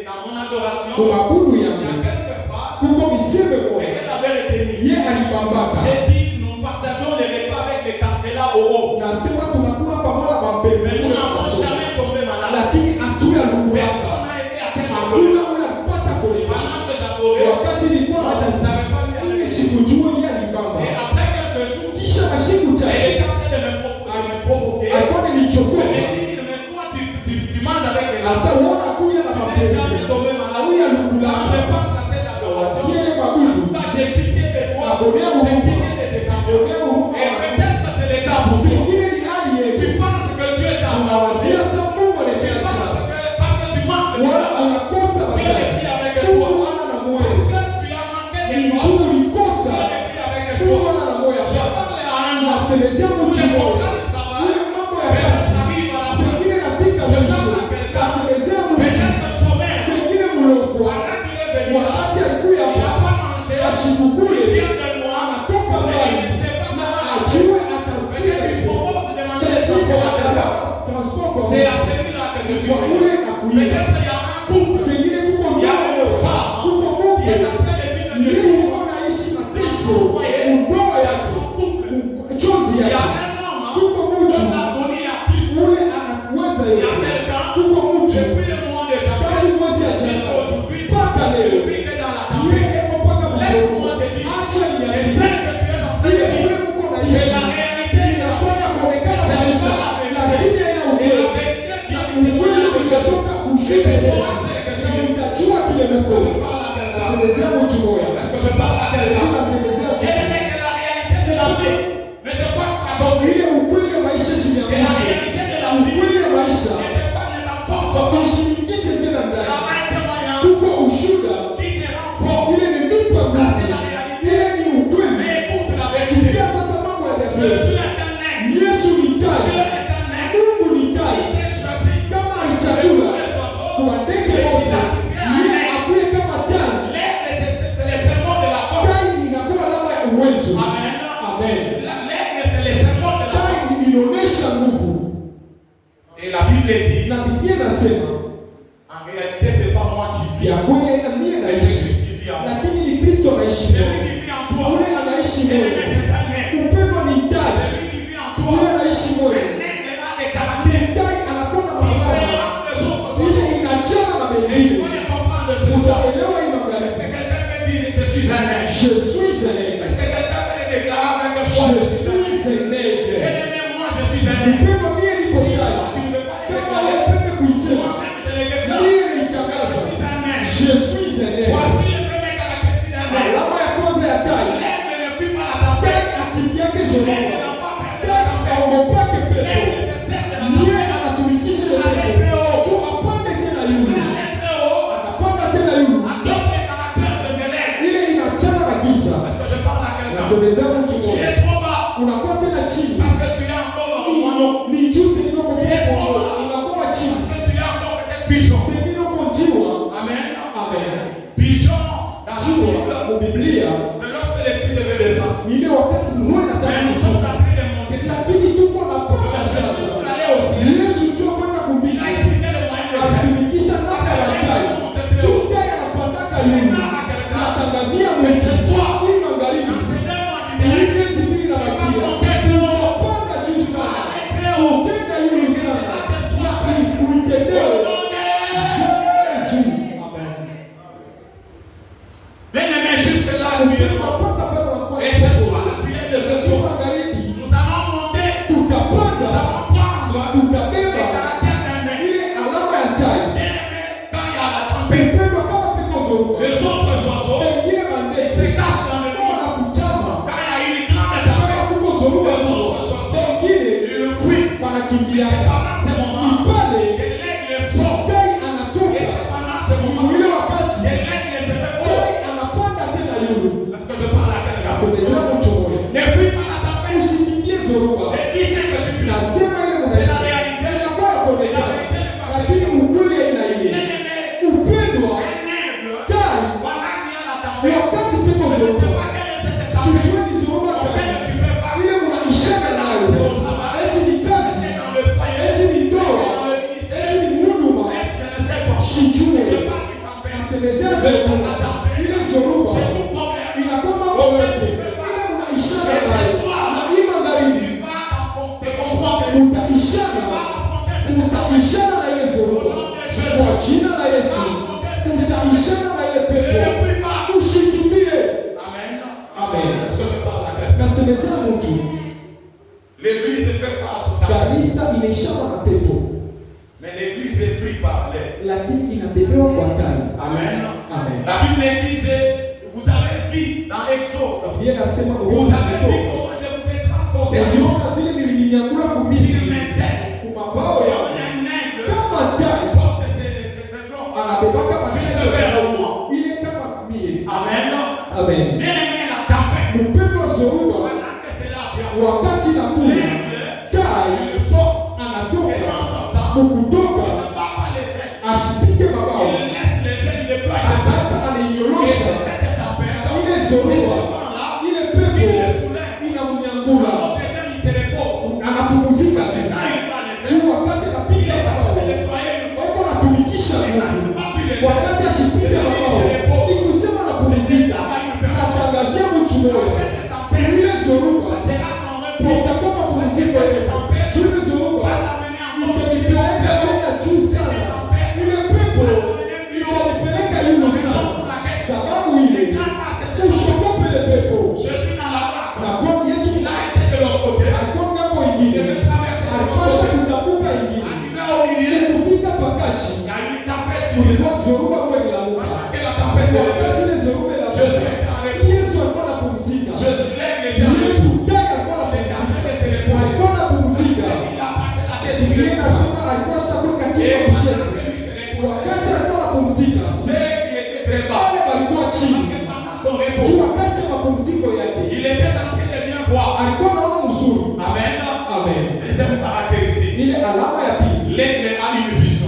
[SPEAKER 1] dans mon adoration,
[SPEAKER 2] Kuabudu
[SPEAKER 1] il y a
[SPEAKER 2] yangu.
[SPEAKER 1] quelques phrases
[SPEAKER 2] Kuko miseme
[SPEAKER 1] et
[SPEAKER 2] moja.
[SPEAKER 1] qu'elle avait retenu.
[SPEAKER 2] Ye alibambaka.
[SPEAKER 1] J'ai dit, nous partageons les repas avec les candélats au haut.
[SPEAKER 2] Nasema tunakula pamoja na mapembe.
[SPEAKER 1] Mais nous n'avons jamais tombé malade.
[SPEAKER 2] Lakini hatuya lukula.
[SPEAKER 1] Personne n'a été atteint de
[SPEAKER 2] Hakuna
[SPEAKER 1] douleur.
[SPEAKER 2] ule kupata kolema.
[SPEAKER 1] Pendant que j'adorais,
[SPEAKER 2] Wakati nilikuwa
[SPEAKER 1] moi je ne savais pas lui
[SPEAKER 2] ile
[SPEAKER 1] aller.
[SPEAKER 2] sikujua yeye alibamba.
[SPEAKER 1] Et après quelques jours,
[SPEAKER 2] Kisha mashiku
[SPEAKER 1] elle
[SPEAKER 2] chache.
[SPEAKER 1] était en train de me provoquer.
[SPEAKER 2] Alikuwa
[SPEAKER 1] Elle
[SPEAKER 2] nilichokoza.
[SPEAKER 1] m'a dit, mais toi tu manges avec les
[SPEAKER 2] Asa
[SPEAKER 1] lassans.
[SPEAKER 2] uona kuya na
[SPEAKER 1] Tu n'es
[SPEAKER 2] mapembe.
[SPEAKER 1] jamais tombé malade.
[SPEAKER 2] Hauya lukula.
[SPEAKER 1] Quand je pense à cette adoration,
[SPEAKER 2] Wasiele
[SPEAKER 1] en
[SPEAKER 2] mabudu.
[SPEAKER 1] tout cas, j'ai pitié de toi.
[SPEAKER 2] Abonea
[SPEAKER 1] J'ai
[SPEAKER 2] huruma.
[SPEAKER 1] pitié des étudiants.
[SPEAKER 2] Abonea huruma.
[SPEAKER 1] Et peut-être que c'est le cas pour toi.
[SPEAKER 2] Sengine ni hali yetu.
[SPEAKER 1] Tu penses que Dieu t'a abandonné.
[SPEAKER 2] Unawazia sa Mungu
[SPEAKER 1] Tu penses
[SPEAKER 2] aliniacha.
[SPEAKER 1] que parce que tu manques de
[SPEAKER 2] Wala
[SPEAKER 1] toi,
[SPEAKER 2] unakosa
[SPEAKER 1] Dieu n'est
[SPEAKER 2] wazazi.
[SPEAKER 1] plus avec
[SPEAKER 2] Mungu
[SPEAKER 1] toi.
[SPEAKER 2] ana na
[SPEAKER 1] Parce
[SPEAKER 2] moyo.
[SPEAKER 1] que tu as manqué de
[SPEAKER 2] Ni
[SPEAKER 1] moi,
[SPEAKER 2] tu
[SPEAKER 1] Dieu
[SPEAKER 2] ulikosa.
[SPEAKER 1] n'est plus avec
[SPEAKER 2] Mungu
[SPEAKER 1] toi.
[SPEAKER 2] ana na moyo.
[SPEAKER 1] Je parle à un homme.
[SPEAKER 2] Nasemezea
[SPEAKER 1] Tous
[SPEAKER 2] mtu
[SPEAKER 1] les
[SPEAKER 2] moja.
[SPEAKER 1] contrats du travail,
[SPEAKER 2] Ule mambo ya
[SPEAKER 1] peut-être
[SPEAKER 2] kazi.
[SPEAKER 1] arrive à la fin.
[SPEAKER 2] Sengine nafika mwisho. Nasemezea mtu.
[SPEAKER 1] Peut-être chômeur.
[SPEAKER 2] Sengine mloko.
[SPEAKER 1] Pendant qu'il est venu là,
[SPEAKER 2] Wakati alikuya
[SPEAKER 1] il n'a
[SPEAKER 2] hapa.
[SPEAKER 1] pas mangé.
[SPEAKER 2] Ashikukule.
[SPEAKER 1] Il vient de moi.
[SPEAKER 2] Anatoka
[SPEAKER 1] Mais il
[SPEAKER 2] mbali.
[SPEAKER 1] ne sait pas
[SPEAKER 2] Na
[SPEAKER 1] comment
[SPEAKER 2] ajue
[SPEAKER 1] Peut-être que je
[SPEAKER 2] atarudia.
[SPEAKER 1] propose de demander le
[SPEAKER 2] Service
[SPEAKER 1] transport à
[SPEAKER 2] ya
[SPEAKER 1] quelqu'un.
[SPEAKER 2] transport kwa
[SPEAKER 1] C'est à
[SPEAKER 2] Mungu.
[SPEAKER 1] celui-là que je suis
[SPEAKER 2] Kwa
[SPEAKER 1] venu.
[SPEAKER 2] ule na kuiba.
[SPEAKER 1] Peut-être qu'il y a un couple
[SPEAKER 2] Sengine kuko
[SPEAKER 1] Il y a
[SPEAKER 2] mbele.
[SPEAKER 1] une femme
[SPEAKER 2] Kuko
[SPEAKER 1] qui est
[SPEAKER 2] Mungu.
[SPEAKER 1] en train de vivre de
[SPEAKER 2] Yeye
[SPEAKER 1] Dieu.
[SPEAKER 2] yuko naishi mateso.
[SPEAKER 1] Foyer,
[SPEAKER 2] Ndoa
[SPEAKER 1] il y a
[SPEAKER 2] yako.
[SPEAKER 1] son couple.
[SPEAKER 2] Chozi
[SPEAKER 1] Il y a
[SPEAKER 2] yako.
[SPEAKER 1] un homme
[SPEAKER 2] Kuko
[SPEAKER 1] dont
[SPEAKER 2] mtu.
[SPEAKER 1] l'harmonie a pris.
[SPEAKER 2] Ule anaweza
[SPEAKER 1] Il y a
[SPEAKER 2] yote.
[SPEAKER 1] quelqu'un
[SPEAKER 2] Kuko mtu.
[SPEAKER 1] depuis le mois de
[SPEAKER 2] Tangu
[SPEAKER 1] janvier
[SPEAKER 2] mwezi ya
[SPEAKER 1] jusqu'à
[SPEAKER 2] Januari.
[SPEAKER 1] aujourd'hui,
[SPEAKER 2] Mpaka leo.
[SPEAKER 1] depuis que dans la
[SPEAKER 2] Yeye
[SPEAKER 1] campagne,
[SPEAKER 2] eko mpaka
[SPEAKER 1] laisse-moi
[SPEAKER 2] mzee.
[SPEAKER 1] te dire,
[SPEAKER 2] Acha
[SPEAKER 1] et
[SPEAKER 2] niambie.
[SPEAKER 1] celle que tu es en train de
[SPEAKER 2] Ile
[SPEAKER 1] vivre,
[SPEAKER 2] ule uko
[SPEAKER 1] c'est
[SPEAKER 2] naishi.
[SPEAKER 1] la réalité.
[SPEAKER 2] Inakuwa ya kuonekana
[SPEAKER 1] C'est
[SPEAKER 2] maisha.
[SPEAKER 1] pas la vérité.
[SPEAKER 2] Lakini haina
[SPEAKER 1] Et la
[SPEAKER 2] ukweli.
[SPEAKER 1] vérité vient du
[SPEAKER 2] Ukweli
[SPEAKER 1] témoignage de Jésus.
[SPEAKER 2] utatoka kushuka
[SPEAKER 1] Et
[SPEAKER 2] Yesu.
[SPEAKER 1] toi, c'est que tu
[SPEAKER 2] Na
[SPEAKER 1] es.
[SPEAKER 2] utajua kile
[SPEAKER 1] Est-ce que
[SPEAKER 2] mko.
[SPEAKER 1] je parle à quelqu'un?
[SPEAKER 2] Nasemezea mtu moja.
[SPEAKER 1] Est-ce que je parle à quelqu'un?
[SPEAKER 2] Tunasemezea
[SPEAKER 1] Et le mec, la réalité de la vie ne te passe pas tomber.
[SPEAKER 2] ile ukweli ya maisha chini ya
[SPEAKER 1] Et la
[SPEAKER 2] maisha.
[SPEAKER 1] réalité de la vie
[SPEAKER 2] Ukweli ya maisha.
[SPEAKER 1] ne te passe ne t'enfonce.
[SPEAKER 2] Ushirikishe tena
[SPEAKER 1] Il y
[SPEAKER 2] ndani.
[SPEAKER 1] a un témoignage
[SPEAKER 2] Kuko ushuda.
[SPEAKER 1] qui te rend fort.
[SPEAKER 2] Ile ni mipa
[SPEAKER 1] Ça,
[SPEAKER 2] nguvu.
[SPEAKER 1] c'est la réalité.
[SPEAKER 2] Ile ni ukweli.
[SPEAKER 1] Mais écoute la vérité.
[SPEAKER 2] Sikia sasa mambo ya
[SPEAKER 1] Jésus
[SPEAKER 2] Yesu.
[SPEAKER 1] est un aide.
[SPEAKER 2] Yesu ni
[SPEAKER 1] Dieu
[SPEAKER 2] tai.
[SPEAKER 1] est un aide.
[SPEAKER 2] Mungu ni
[SPEAKER 1] Il
[SPEAKER 2] tai.
[SPEAKER 1] s'est choisi.
[SPEAKER 2] Kama
[SPEAKER 1] Et
[SPEAKER 2] alichagula
[SPEAKER 1] pour les oiseaux,
[SPEAKER 2] kwa ndege wote, yeye akuye kama tai.
[SPEAKER 1] l'aide, c'est le symbole de la force.
[SPEAKER 2] Tai inakuwa alama ya uwezo.
[SPEAKER 1] Amen.
[SPEAKER 2] Amen.
[SPEAKER 1] L'aide, c'est le symbole de la force.
[SPEAKER 2] Tai inaonyesha nguvu.
[SPEAKER 1] Et la Bible dit,
[SPEAKER 2] Na Biblia inasema
[SPEAKER 1] en réalité, c'est pas moi qui vis,
[SPEAKER 2] ya kweli haina mie
[SPEAKER 1] c'est
[SPEAKER 2] naishi.
[SPEAKER 1] Christ qui vit en moi.
[SPEAKER 2] Lakini ni Kristo anaishi
[SPEAKER 1] Celui
[SPEAKER 2] ndani.
[SPEAKER 1] qui vit en toi,
[SPEAKER 2] Ule anaishi
[SPEAKER 1] et le
[SPEAKER 2] moyo.
[SPEAKER 1] mec, c'est un aide.
[SPEAKER 2] Upendo ni tai.
[SPEAKER 1] Celui qui vit en toi,
[SPEAKER 2] Ule anaishi moyo.
[SPEAKER 1] un aide a des caractères
[SPEAKER 2] Tai anakuwa na
[SPEAKER 1] qui
[SPEAKER 2] mabaya.
[SPEAKER 1] différents des autres
[SPEAKER 2] Ile
[SPEAKER 1] oiseaux.
[SPEAKER 2] inachana na
[SPEAKER 1] Et il
[SPEAKER 2] mengine.
[SPEAKER 1] faut les comprendre ce soir.
[SPEAKER 2] Utaelewa hii
[SPEAKER 1] Est-ce
[SPEAKER 2] magari.
[SPEAKER 1] que quelqu'un peut dire, je suis un aide?
[SPEAKER 2] Je suis un aigle.
[SPEAKER 1] Est-ce que quelqu'un peut le déclarer avec un
[SPEAKER 2] Je
[SPEAKER 1] foi?
[SPEAKER 2] suis un aigle.
[SPEAKER 1] Bien-aimé, moi, je suis un aide.
[SPEAKER 2] Upendo mie niko tai.
[SPEAKER 1] Tu ne peux pas le
[SPEAKER 2] Kama
[SPEAKER 1] déclarer.
[SPEAKER 2] upende kuisema.
[SPEAKER 1] Moi-même, je le déclare.
[SPEAKER 2] Mie
[SPEAKER 1] Je
[SPEAKER 2] naitangaza.
[SPEAKER 1] suis un aide.
[SPEAKER 2] Je suis un aigle.
[SPEAKER 1] Voici le premier caractéristique d'un aide.
[SPEAKER 2] Alama ya kwanza ya tai.
[SPEAKER 1] L'aigle ne fuit pas la
[SPEAKER 2] Tai
[SPEAKER 1] tempête.
[SPEAKER 2] akimbiake
[SPEAKER 1] L'aigle
[SPEAKER 2] zoroma.
[SPEAKER 1] n'a pas peur de
[SPEAKER 2] Tai
[SPEAKER 1] la tempête.
[SPEAKER 2] aogopake pepo.
[SPEAKER 1] L'aigle se sert de la
[SPEAKER 2] Yeye
[SPEAKER 1] tempête.
[SPEAKER 2] anatumikisha
[SPEAKER 1] Aller
[SPEAKER 2] pepo.
[SPEAKER 1] très haut.
[SPEAKER 2] Tu apande tena
[SPEAKER 1] Pour
[SPEAKER 2] yule.
[SPEAKER 1] aller très haut,
[SPEAKER 2] Anapanda tena yule.
[SPEAKER 1] adopte le caractère de l'aigle.
[SPEAKER 2] Ile inachana na giza.
[SPEAKER 1] Est-ce que je parle à quelqu'un?
[SPEAKER 2] Nasemezea mtu
[SPEAKER 1] Tu
[SPEAKER 2] mmoja.
[SPEAKER 1] es trop bas
[SPEAKER 2] Unakuwa tena chini.
[SPEAKER 1] parce que tu es encore au mono.
[SPEAKER 2] anakimbia.
[SPEAKER 1] C'est pendant ce moment
[SPEAKER 2] Ipale
[SPEAKER 1] que l'aigle sort.
[SPEAKER 2] tai
[SPEAKER 1] Et
[SPEAKER 2] anatoka.
[SPEAKER 1] c'est pendant ce moment
[SPEAKER 2] Ile
[SPEAKER 1] que
[SPEAKER 2] wakati
[SPEAKER 1] l'aigle se fait
[SPEAKER 2] tai
[SPEAKER 1] haut.
[SPEAKER 2] anapanda tena yulu.
[SPEAKER 1] Est-ce que je parle à quelqu'un?
[SPEAKER 2] Asemeza mtu mmoja.
[SPEAKER 1] Ne fuis pas la tempête.
[SPEAKER 2] Usikimbie zoruba.
[SPEAKER 1] Je dis ce que tu dis.
[SPEAKER 2] Nasema ile
[SPEAKER 1] C'est la
[SPEAKER 2] unaishi.
[SPEAKER 1] réalité.
[SPEAKER 2] Inakuwa
[SPEAKER 1] La
[SPEAKER 2] kuonekana.
[SPEAKER 1] vérité n'est pas
[SPEAKER 2] Lakini
[SPEAKER 1] celle-là.
[SPEAKER 2] ukweli haina ile.
[SPEAKER 1] Bien-aimé,
[SPEAKER 2] Upendwa
[SPEAKER 1] un aigle,
[SPEAKER 2] tai
[SPEAKER 1] pendant qu'il y a la tempête,
[SPEAKER 2] wakati pepo
[SPEAKER 1] je ne sais
[SPEAKER 2] zoruba.
[SPEAKER 1] pas quelle est cette tempête.
[SPEAKER 2] Sijui ni zoruba
[SPEAKER 1] Combien
[SPEAKER 2] gani.
[SPEAKER 1] que tu fais face.
[SPEAKER 2] Ile unaishana nayo. Eti ni kazi.
[SPEAKER 1] Est-ce que dans le foyer,
[SPEAKER 2] Eti ni
[SPEAKER 1] est-ce que
[SPEAKER 2] ndoa.
[SPEAKER 1] dans le ministère,
[SPEAKER 2] Eti ni huduma.
[SPEAKER 1] est-ce que je ne sais pas.
[SPEAKER 2] Sijui.
[SPEAKER 1] Je parle du tempête.
[SPEAKER 2] Nasemezea
[SPEAKER 1] Je parle de
[SPEAKER 2] zoruba.
[SPEAKER 1] la tempête.
[SPEAKER 2] Ile zoruba
[SPEAKER 1] C'est tout problème.
[SPEAKER 2] inakoma
[SPEAKER 1] Combien
[SPEAKER 2] wewe.
[SPEAKER 1] tu fais face.
[SPEAKER 2] Ile unaishana
[SPEAKER 1] Et
[SPEAKER 2] nayo.
[SPEAKER 1] ce soir,
[SPEAKER 2] Na hii magharibi
[SPEAKER 1] tu vas te confronter. Tu
[SPEAKER 2] utaishana.
[SPEAKER 1] vas affronter cette tempête.
[SPEAKER 2] Utaishana na ile zoruba. Kwa jina la Yesu. Utaishana na ile
[SPEAKER 1] Ne
[SPEAKER 2] pepo.
[SPEAKER 1] fuis pas.
[SPEAKER 2] Ushikimbie.
[SPEAKER 1] Amen.
[SPEAKER 2] Amen.
[SPEAKER 1] Est-ce que je parle à quelqu'un?
[SPEAKER 2] Nasemezea mtu.
[SPEAKER 1] L'église fait face au tempête.
[SPEAKER 2] Kanisa imeshama na pepo.
[SPEAKER 1] Mais l'église est prise par l'air.
[SPEAKER 2] Lakini inabebewa kwa tai.
[SPEAKER 1] Amen.
[SPEAKER 2] Amen.
[SPEAKER 1] La Bible dit, vous avez vu dans Exode.
[SPEAKER 2] Biblia inasema
[SPEAKER 1] Vous avez vu comment je vous ai transporté
[SPEAKER 2] uliona vile nilinyangula
[SPEAKER 1] sur
[SPEAKER 2] kumisri
[SPEAKER 1] mes ailes.
[SPEAKER 2] kumabao
[SPEAKER 1] Il y
[SPEAKER 2] ya
[SPEAKER 1] a un aigle
[SPEAKER 2] kama tai
[SPEAKER 1] qui porte ses aiglons.
[SPEAKER 2] anabebaka
[SPEAKER 1] Juste
[SPEAKER 2] matendo
[SPEAKER 1] vers
[SPEAKER 2] ya
[SPEAKER 1] moi.
[SPEAKER 2] ile kama mie.
[SPEAKER 1] Amen.
[SPEAKER 2] Amen.
[SPEAKER 1] Bien aimé la tempête.
[SPEAKER 2] Mpendo wa zoruba
[SPEAKER 1] Pendant que c'est là,
[SPEAKER 2] wakati nakula
[SPEAKER 1] l'aigle,
[SPEAKER 2] tai
[SPEAKER 1] il sort. Et
[SPEAKER 2] anatoka
[SPEAKER 1] dans son temps,
[SPEAKER 2] mukutoka
[SPEAKER 1] il ne bat pas les ailes.
[SPEAKER 2] ashipike mabao
[SPEAKER 1] Il laisse les ailes, il déploie ses ailes.
[SPEAKER 2] atacha
[SPEAKER 1] Et
[SPEAKER 2] anainyorosha
[SPEAKER 1] c'est cette tempête.
[SPEAKER 2] ile
[SPEAKER 1] C'est ce
[SPEAKER 2] zoruba
[SPEAKER 1] vent-là.
[SPEAKER 2] ile
[SPEAKER 1] Il
[SPEAKER 2] pepo
[SPEAKER 1] le soulève.
[SPEAKER 2] inamnyangula
[SPEAKER 1] Alors que même il se repose.
[SPEAKER 2] anapumzika
[SPEAKER 1] Quand
[SPEAKER 2] tena
[SPEAKER 1] il bat les ailes,
[SPEAKER 2] juu wakati
[SPEAKER 1] il
[SPEAKER 2] anapiga
[SPEAKER 1] est en train de
[SPEAKER 2] mabao
[SPEAKER 1] déployer une force.
[SPEAKER 2] eko natumikisha Mungu wakati ashipika mabao ikusema napumzika natangazia mtu mmoja ile zoruba itakuwa mapumziko yetu ile zoruba itanipeleka kwenda juu sana ile pepo itanipeleka yulu sana sababu ile ushogope ile pepo na kwa Yesu alikuwa ngambo ingine alipasha kutabuka ingine kufika pakati kulikuwa zoruba kwa ilamuka wakati ile zoruba ilamuka Yesu alikuwa anapumzika Yesu gani alikuwa anapumzika alikuwa anapumzika Biblia inasema alikuwa shabuka kile msheni wakati alikuwa anapumzika wale walikuwa chini juu wakati wa mapumziko yake alikuwa anaona mzuri. Amen. Ile alama ya pili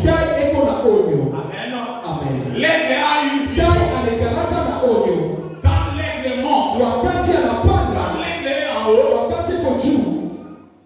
[SPEAKER 2] tai eko na onyo. Amen. Tai anaekamata na onyo wakati anapanda, wakati iko juu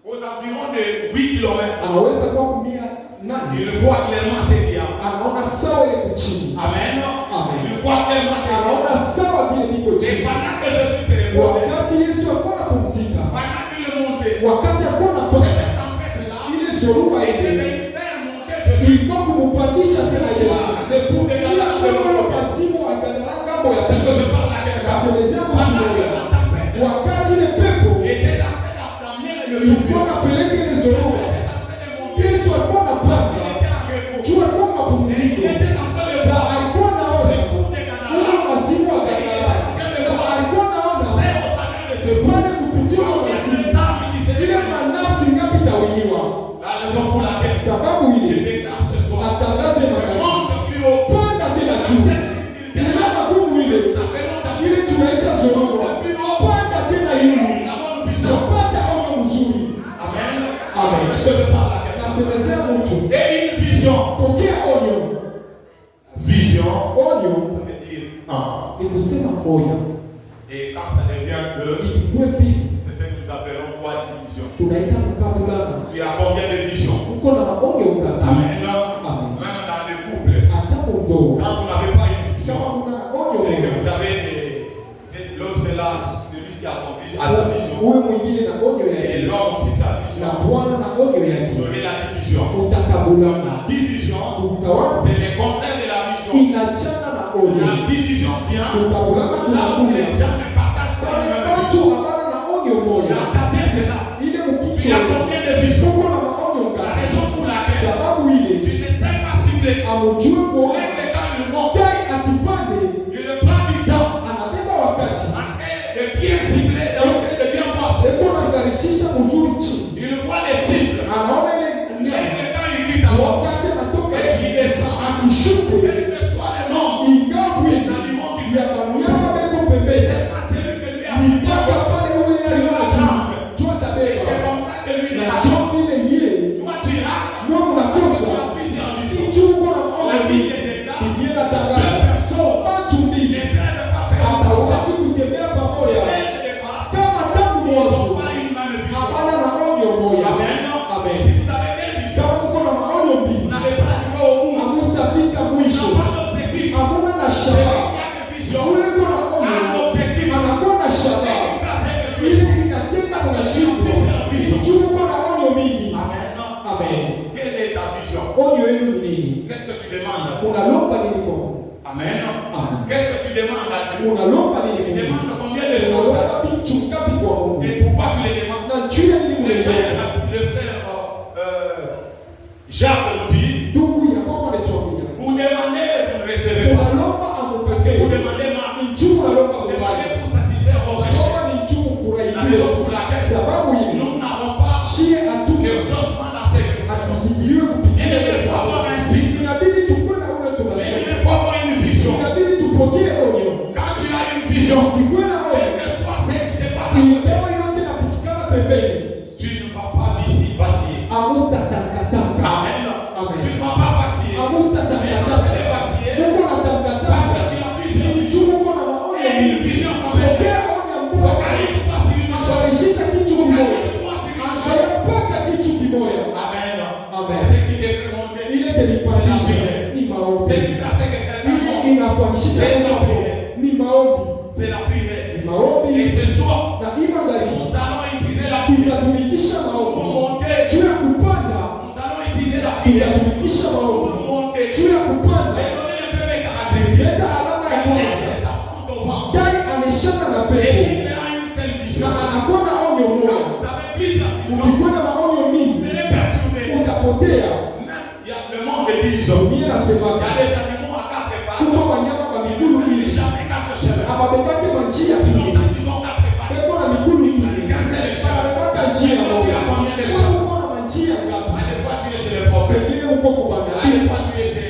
[SPEAKER 1] aux environs de 8 km,
[SPEAKER 2] anaweza kuwa kumia nani,
[SPEAKER 1] il voit clairement ce qu'il y a.
[SPEAKER 2] anaona sawa ile kuchini.
[SPEAKER 1] Amen.
[SPEAKER 2] Amen.
[SPEAKER 1] Il voit clairement ce qu'il y a.
[SPEAKER 2] Anaona sawa vile niko
[SPEAKER 1] Et
[SPEAKER 2] chini.
[SPEAKER 1] pendant que Jésus se reposait,
[SPEAKER 2] Wakati Yesu alikuwa anapumzika,
[SPEAKER 1] pendant qu'il montait,
[SPEAKER 2] wakati alikuwa anapanda,
[SPEAKER 1] cette tempête-là
[SPEAKER 2] ile zoruba
[SPEAKER 1] était
[SPEAKER 2] ile
[SPEAKER 1] venue faire monter Jésus.
[SPEAKER 2] ilikuwa kumupandisha tena Yesu.
[SPEAKER 1] C'est pour les
[SPEAKER 2] Kila
[SPEAKER 1] gens
[SPEAKER 2] mmoja pasimu agadala ngambo ya
[SPEAKER 1] Est-ce que je parle à quelqu'un?
[SPEAKER 2] kasemezea mtu
[SPEAKER 1] Pendant que
[SPEAKER 2] mmoja.
[SPEAKER 1] la tempête
[SPEAKER 2] Wakati ile pepo
[SPEAKER 1] était en train d'amener le
[SPEAKER 2] ilikuwa
[SPEAKER 1] loup,
[SPEAKER 2] napeleka ile
[SPEAKER 1] était
[SPEAKER 2] zoruba,
[SPEAKER 1] en train de monter,
[SPEAKER 2] Yesu alikuwa
[SPEAKER 1] il
[SPEAKER 2] anapanda
[SPEAKER 1] était en repos.
[SPEAKER 2] juu alikuwa
[SPEAKER 1] Il
[SPEAKER 2] mapumziko
[SPEAKER 1] était en train de
[SPEAKER 2] na
[SPEAKER 1] voir
[SPEAKER 2] alikuwa naona
[SPEAKER 1] les coups de
[SPEAKER 2] ule
[SPEAKER 1] Gadara.
[SPEAKER 2] masimu wa Gadara na alikuwa naona
[SPEAKER 1] C'est au travers de ce
[SPEAKER 2] pale kupitia kwa
[SPEAKER 1] combien
[SPEAKER 2] masimu
[SPEAKER 1] de temps il s'est
[SPEAKER 2] ile manafsi ngapi tawiniwa.
[SPEAKER 1] La raison pour laquelle
[SPEAKER 2] Sababu
[SPEAKER 1] je
[SPEAKER 2] ile
[SPEAKER 1] déclare ce soir,
[SPEAKER 2] natangaze magari
[SPEAKER 1] monte plus haut.
[SPEAKER 2] panda tena juu ile magumu ile ile tunaita zoruba panda tena yulu napata onyo mzuri.
[SPEAKER 1] Amen.
[SPEAKER 2] Amen.
[SPEAKER 1] Est-ce que je parle à quelqu'un?
[SPEAKER 2] Nasemezea mtu
[SPEAKER 1] Et une vision.
[SPEAKER 2] pokea onyo.
[SPEAKER 1] Vision,
[SPEAKER 2] Onyo
[SPEAKER 1] ça veut dire un.
[SPEAKER 2] ni kusema oya,
[SPEAKER 1] Et quand ça devient deux,
[SPEAKER 2] ikikuwe pili
[SPEAKER 1] c'est ce que nous appelons quoi division.
[SPEAKER 2] tunaita mkabulana.
[SPEAKER 1] Tu as combien de visions?
[SPEAKER 2] Uko na maonyo ngapi?
[SPEAKER 1] Amen.
[SPEAKER 2] Amen.
[SPEAKER 1] Même dans les couples,
[SPEAKER 2] Hata mundoa
[SPEAKER 1] quand vous n'avez pas une vision,
[SPEAKER 2] kama kuna onyo
[SPEAKER 1] et que
[SPEAKER 2] moja,
[SPEAKER 1] vous avez l'autre là, celui-ci a son vision, a sa vision,
[SPEAKER 2] uwe mwingine na onyo
[SPEAKER 1] et
[SPEAKER 2] yake
[SPEAKER 1] l'homme aussi sa
[SPEAKER 2] na
[SPEAKER 1] vision.
[SPEAKER 2] Bwana na onyo
[SPEAKER 1] Vous
[SPEAKER 2] yake,
[SPEAKER 1] avez la division.
[SPEAKER 2] utakabulana.
[SPEAKER 1] La division,
[SPEAKER 2] Utawaza
[SPEAKER 1] c'est le contraire de la vision.
[SPEAKER 2] inachana na onyo.
[SPEAKER 1] La division vient
[SPEAKER 2] Utakabulana
[SPEAKER 1] là où
[SPEAKER 2] kunakuya
[SPEAKER 1] les gens ne partagent pas
[SPEAKER 2] pale
[SPEAKER 1] la même
[SPEAKER 2] watu
[SPEAKER 1] vision.
[SPEAKER 2] habana na onyo moja,
[SPEAKER 1] Dans ta tête là,
[SPEAKER 2] ile
[SPEAKER 1] tu
[SPEAKER 2] mkichwa
[SPEAKER 1] as combien de visions?
[SPEAKER 2] uko na maonyo
[SPEAKER 1] La
[SPEAKER 2] ngapi?
[SPEAKER 1] raison pour laquelle
[SPEAKER 2] Sababu ile
[SPEAKER 1] tu ne sais pas cibler.
[SPEAKER 2] amujue kuona
[SPEAKER 1] L'aigle quand il monte,
[SPEAKER 2] tai akipande
[SPEAKER 1] il prend du temps
[SPEAKER 2] anabeba wakati
[SPEAKER 1] entre de bien cibler, donc de bien voir.
[SPEAKER 2] eko nagarichisha mzuri chini,
[SPEAKER 1] Il voit les cibles.
[SPEAKER 2] anaona ile chake.
[SPEAKER 1] Quel que soit le nom
[SPEAKER 2] Ingawa
[SPEAKER 1] des animaux qui
[SPEAKER 2] ya wanyama beko pembeni.
[SPEAKER 1] c'est pas celui que lui a
[SPEAKER 2] Ni
[SPEAKER 1] cité.
[SPEAKER 2] mpaka pale ule aliyoacha. Jua
[SPEAKER 1] C'est
[SPEAKER 2] tabeba.
[SPEAKER 1] comme ça que lui
[SPEAKER 2] Na
[SPEAKER 1] a dit.
[SPEAKER 2] jua vile yeye.
[SPEAKER 1] Toi, tu rates.
[SPEAKER 2] Mwa mnakosa.
[SPEAKER 1] Tu as plusieurs visions.
[SPEAKER 2] Ichungu na
[SPEAKER 1] La
[SPEAKER 2] maono.
[SPEAKER 1] Bible déclare
[SPEAKER 2] Biblia
[SPEAKER 1] deux
[SPEAKER 2] inatangaza.
[SPEAKER 1] personnes
[SPEAKER 2] Watu
[SPEAKER 1] ne
[SPEAKER 2] mbili.
[SPEAKER 1] peuvent pas faire
[SPEAKER 2] Hawawezi kutembea
[SPEAKER 1] ensemble.
[SPEAKER 2] pamoja.
[SPEAKER 1] Dès le départ,
[SPEAKER 2] Kama tangu
[SPEAKER 1] ils n'ont
[SPEAKER 2] mwanzo.
[SPEAKER 1] pas une même vision.
[SPEAKER 2] Hapana maonyo moja.
[SPEAKER 1] Amen.
[SPEAKER 2] Amen.
[SPEAKER 1] Si vous avez des visions,
[SPEAKER 2] Kama mko na maonyo
[SPEAKER 1] vous
[SPEAKER 2] mbili.
[SPEAKER 1] n'avez pas arrivé au bout.
[SPEAKER 2] Hamustafika
[SPEAKER 1] Ils
[SPEAKER 2] mwisho.
[SPEAKER 1] n'ont pas d'objectif.
[SPEAKER 2] Hamuna na
[SPEAKER 1] Celui
[SPEAKER 2] shabaha.
[SPEAKER 1] qui a des visions
[SPEAKER 2] Ule uko na
[SPEAKER 1] a un
[SPEAKER 2] maonyo.
[SPEAKER 1] objectif.
[SPEAKER 2] Anakuwa na
[SPEAKER 1] C'est
[SPEAKER 2] shabaha.
[SPEAKER 1] une personne que tu
[SPEAKER 2] Ile
[SPEAKER 1] es.
[SPEAKER 2] inatenda kuna shida. Ichungu uko na onyo mingi.
[SPEAKER 1] Amen.
[SPEAKER 2] Amen.
[SPEAKER 1] Quelle est ta vision?
[SPEAKER 2] Onyo yenu ni nini?
[SPEAKER 1] Qu'est-ce que tu demandes à Dieu?
[SPEAKER 2] Unalomba nini kwa Mungu?
[SPEAKER 1] Amen.
[SPEAKER 2] Amen.
[SPEAKER 1] Qu'est-ce que tu demandes à Dieu?
[SPEAKER 2] Unalomba nini
[SPEAKER 1] Tu
[SPEAKER 2] kwa Mungu?
[SPEAKER 1] demandes combien de choses?
[SPEAKER 2] Unalomba vitu ngapi kwa Mungu?
[SPEAKER 1] Et pourquoi tu les demandes?
[SPEAKER 2] Na juu ya nini
[SPEAKER 1] Le frère,
[SPEAKER 2] mnaomba?
[SPEAKER 1] le frère Jacques nous dit,
[SPEAKER 2] Ndugu Yakobo anatuambia.
[SPEAKER 1] vous demandez, vous ne recevez pas.
[SPEAKER 2] Unalomba
[SPEAKER 1] Parce que vous
[SPEAKER 2] amupokee.
[SPEAKER 1] demandez ma
[SPEAKER 2] Ni juu unalomba
[SPEAKER 1] Vous
[SPEAKER 2] kubali.
[SPEAKER 1] demandez pour satisfaire votre chair.
[SPEAKER 2] Unalomba ni juu
[SPEAKER 1] La
[SPEAKER 2] ufurahie.
[SPEAKER 1] raison pour laquelle
[SPEAKER 2] Sababu hii
[SPEAKER 1] nous n'avons pas
[SPEAKER 2] shie hatuna
[SPEAKER 1] l'exaucement dans cette vie.
[SPEAKER 2] hatusikiliwe
[SPEAKER 1] Il
[SPEAKER 2] kupitia
[SPEAKER 1] ne faut avoir un signe.
[SPEAKER 2] inabidi tukue na ule
[SPEAKER 1] Mais
[SPEAKER 2] tunashika.
[SPEAKER 1] il faut avoir une vision.
[SPEAKER 2] Inabidi tupokee onyo.
[SPEAKER 1] Quand tu as une vision,
[SPEAKER 2] Ukikuwa na
[SPEAKER 1] quel
[SPEAKER 2] onyo,
[SPEAKER 1] que soit ce qui se passe à côté,
[SPEAKER 2] ingawa yote inapitikana pembeni,
[SPEAKER 1] tu ne vas pas vaciller.
[SPEAKER 2] amusta tangatanga.
[SPEAKER 1] Amen.
[SPEAKER 2] Amen.
[SPEAKER 1] Tu ne vas pas vaciller.
[SPEAKER 2] Amusta
[SPEAKER 1] Tu es en train de
[SPEAKER 2] tangatanga.
[SPEAKER 1] vaciller
[SPEAKER 2] Mungu na
[SPEAKER 1] parce
[SPEAKER 2] tangatanga.
[SPEAKER 1] que tu as plusieurs
[SPEAKER 2] Ni
[SPEAKER 1] visions.
[SPEAKER 2] juu uko na maonyo
[SPEAKER 1] Et une
[SPEAKER 2] mingi.
[SPEAKER 1] vision quand même.
[SPEAKER 2] Pokea onyo mkuu.
[SPEAKER 1] Focalise-toi sur une chose.
[SPEAKER 2] Ashawishisha kitu kimoja.
[SPEAKER 1] Focalise-toi sur une chose.
[SPEAKER 2] Ashayapaka kitu kimoja.
[SPEAKER 1] Amen.
[SPEAKER 2] Amen.
[SPEAKER 1] Ce qui te fait monter,
[SPEAKER 2] Ile telipandisha ni
[SPEAKER 1] ce
[SPEAKER 2] maombi.
[SPEAKER 1] qui fait que quelqu'un
[SPEAKER 2] Ile
[SPEAKER 1] monte,
[SPEAKER 2] inafanishisha kwako ni maombi.
[SPEAKER 1] c'est la prière.
[SPEAKER 2] Ni maombi.
[SPEAKER 1] Et ce soir,
[SPEAKER 2] Na ima ndani
[SPEAKER 1] nous allons utiliser la prière
[SPEAKER 2] tutatumikisha
[SPEAKER 1] pour
[SPEAKER 2] maombi.
[SPEAKER 1] monter.
[SPEAKER 2] Juu ya kupanda
[SPEAKER 1] Nous allons utiliser la prière
[SPEAKER 2] tutatumikisha
[SPEAKER 1] pour
[SPEAKER 2] maombi.
[SPEAKER 1] monter.
[SPEAKER 2] Juu ya
[SPEAKER 1] J'ai
[SPEAKER 2] kupanda
[SPEAKER 1] donné un peu mes caractéristiques.
[SPEAKER 2] leta alama ya
[SPEAKER 1] Elle
[SPEAKER 2] kwanza.
[SPEAKER 1] laisse sa fente au vent.
[SPEAKER 2] Dai ameshana na
[SPEAKER 1] Et
[SPEAKER 2] pepo
[SPEAKER 1] il a une seule vision.
[SPEAKER 2] na anakuwa na onyo
[SPEAKER 1] Quand
[SPEAKER 2] moja.
[SPEAKER 1] vous avez plusieurs visions,
[SPEAKER 2] Ukikuwa na maonyo
[SPEAKER 1] vous
[SPEAKER 2] mingi
[SPEAKER 1] serez perturbé.
[SPEAKER 2] utapotea.
[SPEAKER 1] Même, il y a le monde des bisons.
[SPEAKER 2] Dunia
[SPEAKER 1] Il y a
[SPEAKER 2] nasemaga
[SPEAKER 1] des animaux à quatre pattes.
[SPEAKER 2] kuko wanyama kwa
[SPEAKER 1] Ils
[SPEAKER 2] migulu
[SPEAKER 1] n'ont
[SPEAKER 2] mbili
[SPEAKER 1] jamais quatre cheveux.
[SPEAKER 2] ababebake kwa njia
[SPEAKER 1] Sinon,
[SPEAKER 2] mbili
[SPEAKER 1] quand ils ont quatre pattes,
[SPEAKER 2] beko na migulu mbili ababebaka njia moja. Uko na manjia ngapi?
[SPEAKER 1] à des fois tu es chez les prophètes,
[SPEAKER 2] Sengine uko
[SPEAKER 1] à
[SPEAKER 2] kubanda,
[SPEAKER 1] des fois tu es chez